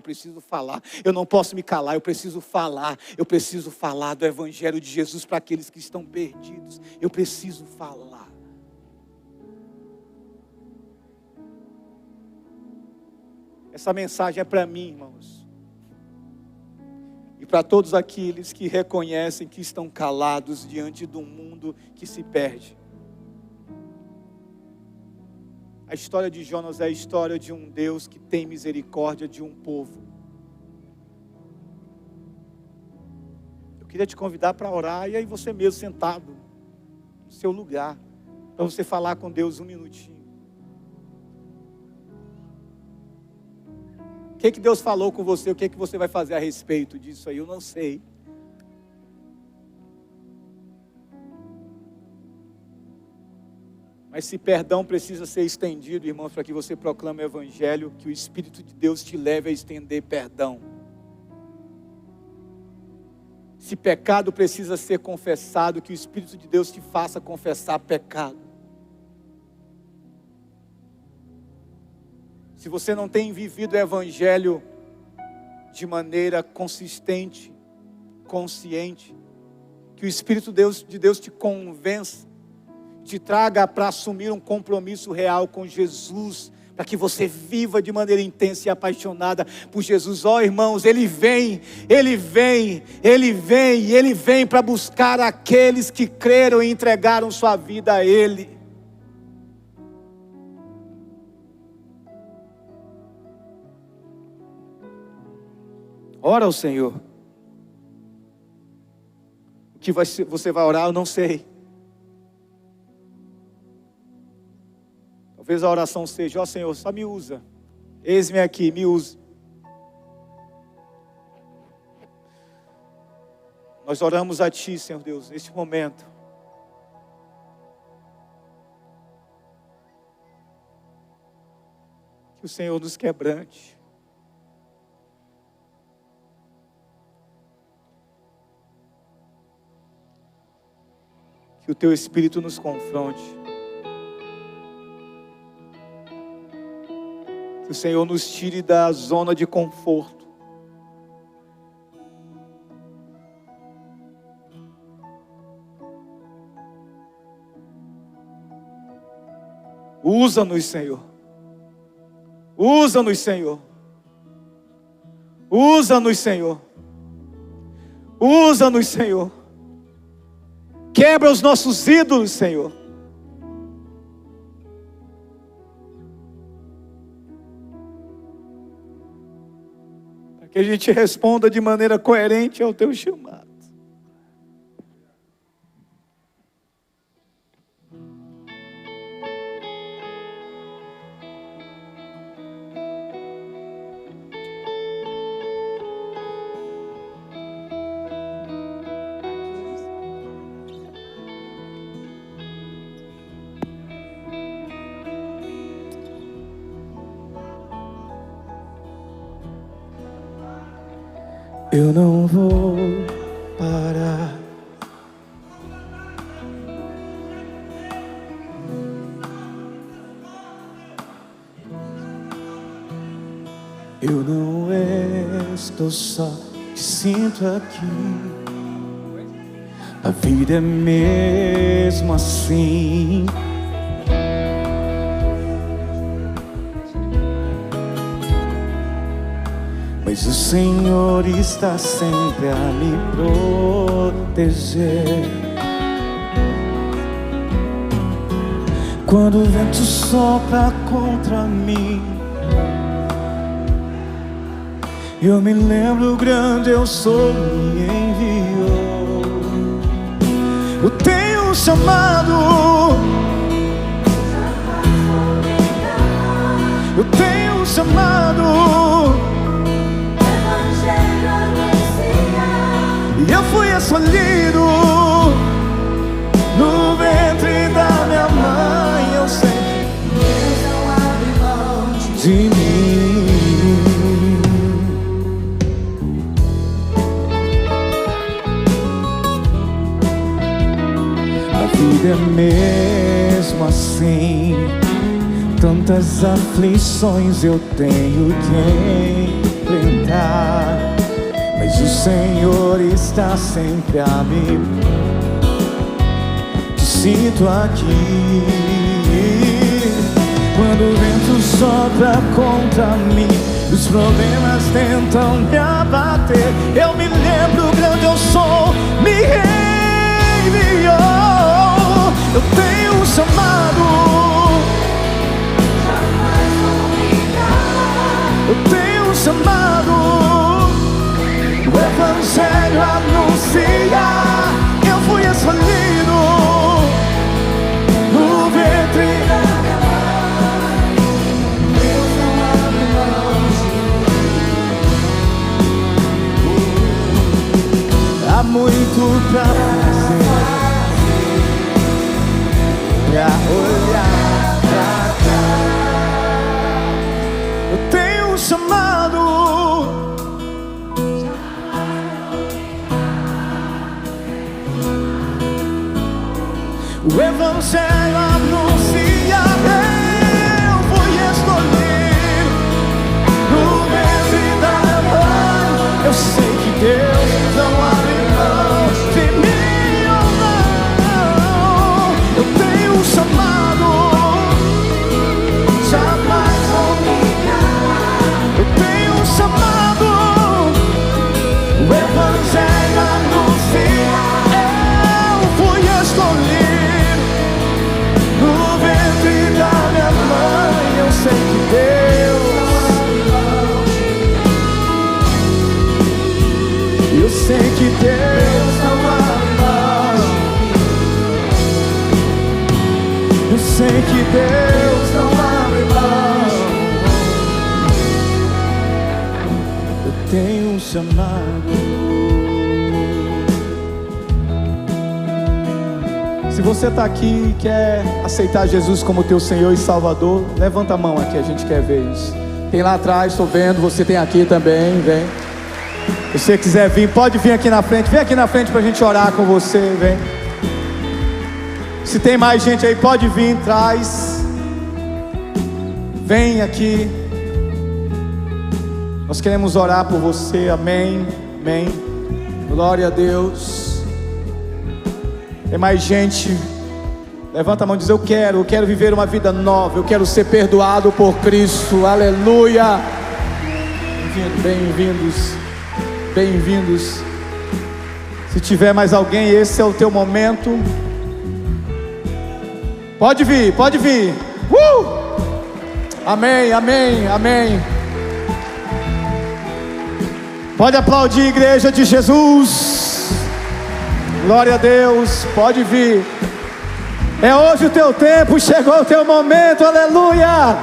eu não posso me calar, eu preciso falar do Evangelho de Jesus para aqueles que estão perdidos, eu preciso falar. Essa mensagem é para mim, irmãos. E para todos aqueles que reconhecem que estão calados diante de um mundo que se perde. A história de Jonas é a história de um Deus que tem misericórdia de um povo. Eu queria te convidar para orar, e aí você mesmo sentado no seu lugar, para você falar com Deus um minutinho. O que Deus falou com você? O que você vai fazer a respeito disso aí? Eu não sei. Mas se perdão precisa ser estendido, irmãos, para que você proclame o Evangelho, que o Espírito de Deus te leve a estender perdão. Se pecado precisa ser confessado, que o Espírito de Deus te faça confessar pecado. Se você não tem vivido o Evangelho de maneira consistente, consciente, que o Espírito de Deus te convença, te traga para assumir um compromisso real com Jesus, para que você viva de maneira intensa e apaixonada por Jesus. Ó, irmãos, Ele vem para buscar aqueles que creram e entregaram sua vida a Ele. Ora ao Senhor. O que você vai orar, eu não sei. Talvez a oração seja: ó Senhor, só me usa. Eis-me aqui, me usa. Nós oramos a Ti, Senhor Deus, neste momento. Que o Senhor nos quebrante. Que o Teu Espírito nos confronte. Que o Senhor nos tire da zona de conforto. Usa-nos, Senhor. Usa-nos, Senhor. Usa-nos, Senhor. Usa-nos, Senhor. Quebra os nossos ídolos, Senhor. Para que a gente responda de maneira coerente ao Teu chamado. Eu não vou parar. Eu não estou só, te sinto aqui. A vida é mesmo assim. Mas o Senhor está sempre a me proteger. Quando o vento sopra contra mim, eu me lembro, grande eu sou, me enviou. Eu tenho um chamado, eu tenho um chamado. E eu fui escolhido no ventre da minha mãe. Eu sei que Deus não abre mão de mim. A vida é mesmo assim. Tantas aflições eu tenho que enfrentar. Mas o Senhor está sempre a me. Te sinto aqui. Quando o vento sopra contra mim, os problemas tentam me abater, eu me lembro, grande eu sou, me enviou. Eu tenho um chamado, eu tenho um chamado. O Evangelho anunciar, eu fui escolhido no ventre da minha mãe. Deus não abre mão de mim. Há muito pra fazer, Evangelho anuncia, eu fui escolhido no ventre da minha mãe. Eu sei que Deus não abre mão de mim ou não. Eu tenho um chamado, jamais vou negar. Eu tenho um chamado, o Evangelho anuncia, eu fui escolhido no ventre da minha mãe. Eu sei que Deus, eu sei que Deus não abre mão. Eu sei que Deus não abre mão. Eu tenho um chamado. Se você está aqui e quer aceitar Jesus como teu Senhor e Salvador, levanta a mão aqui, a gente quer ver isso. Tem lá atrás, estou vendo, você tem aqui também, vem. Se você quiser vir, pode vir aqui na frente, vem aqui na frente para a gente orar com você, vem. Se tem mais gente aí, pode vir, traz. Vem aqui. Nós queremos orar por você, amém, amém. Glória a Deus. Tem mais gente, levanta a mão e diz: eu quero viver uma vida nova, eu quero ser perdoado por Cristo, aleluia. Bem-vindos, bem-vindos. Se tiver mais alguém, esse é o teu momento. Pode vir, pode vir. Amém, amém, amém. Pode aplaudir, igreja de Jesus. Glória a Deus, pode vir. É hoje o teu tempo, chegou o teu momento, aleluia.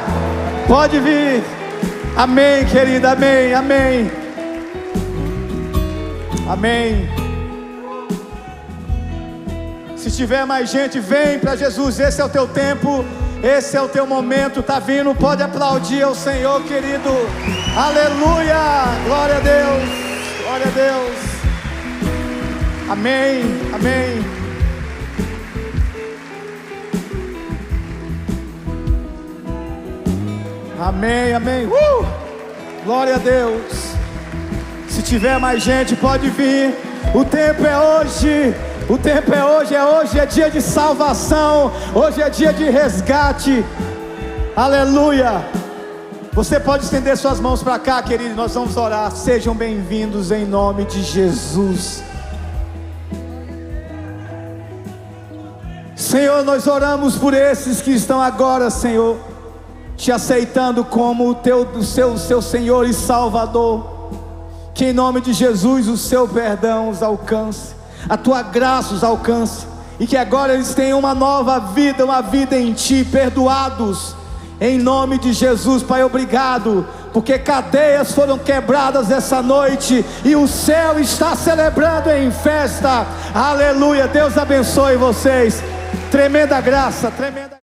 Pode vir. Amém, querida, amém, amém. Amém. Se tiver mais gente, vem para Jesus. Esse é o teu tempo, esse é o teu momento. Tá vindo, pode aplaudir ao Senhor, querido. Aleluia, glória a Deus, glória a Deus. Amém, amém. Amém, amém. Glória a Deus. Se tiver mais gente, pode vir. O tempo é hoje. O tempo é hoje. Hoje é dia de salvação. Hoje é dia de resgate. Aleluia. Você pode estender suas mãos para cá, querido. Nós vamos orar. Sejam bem-vindos em nome de Jesus. Senhor, nós oramos por esses que estão agora, Senhor, te aceitando como o seu Senhor e Salvador. Que em nome de Jesus o seu perdão os alcance, a tua graça os alcance, e que agora eles tenham uma nova vida, uma vida em ti, perdoados, em nome de Jesus. Pai, obrigado, porque cadeias foram quebradas essa noite, e o céu está celebrando em festa, aleluia. Deus abençoe vocês, tremenda graça, tremenda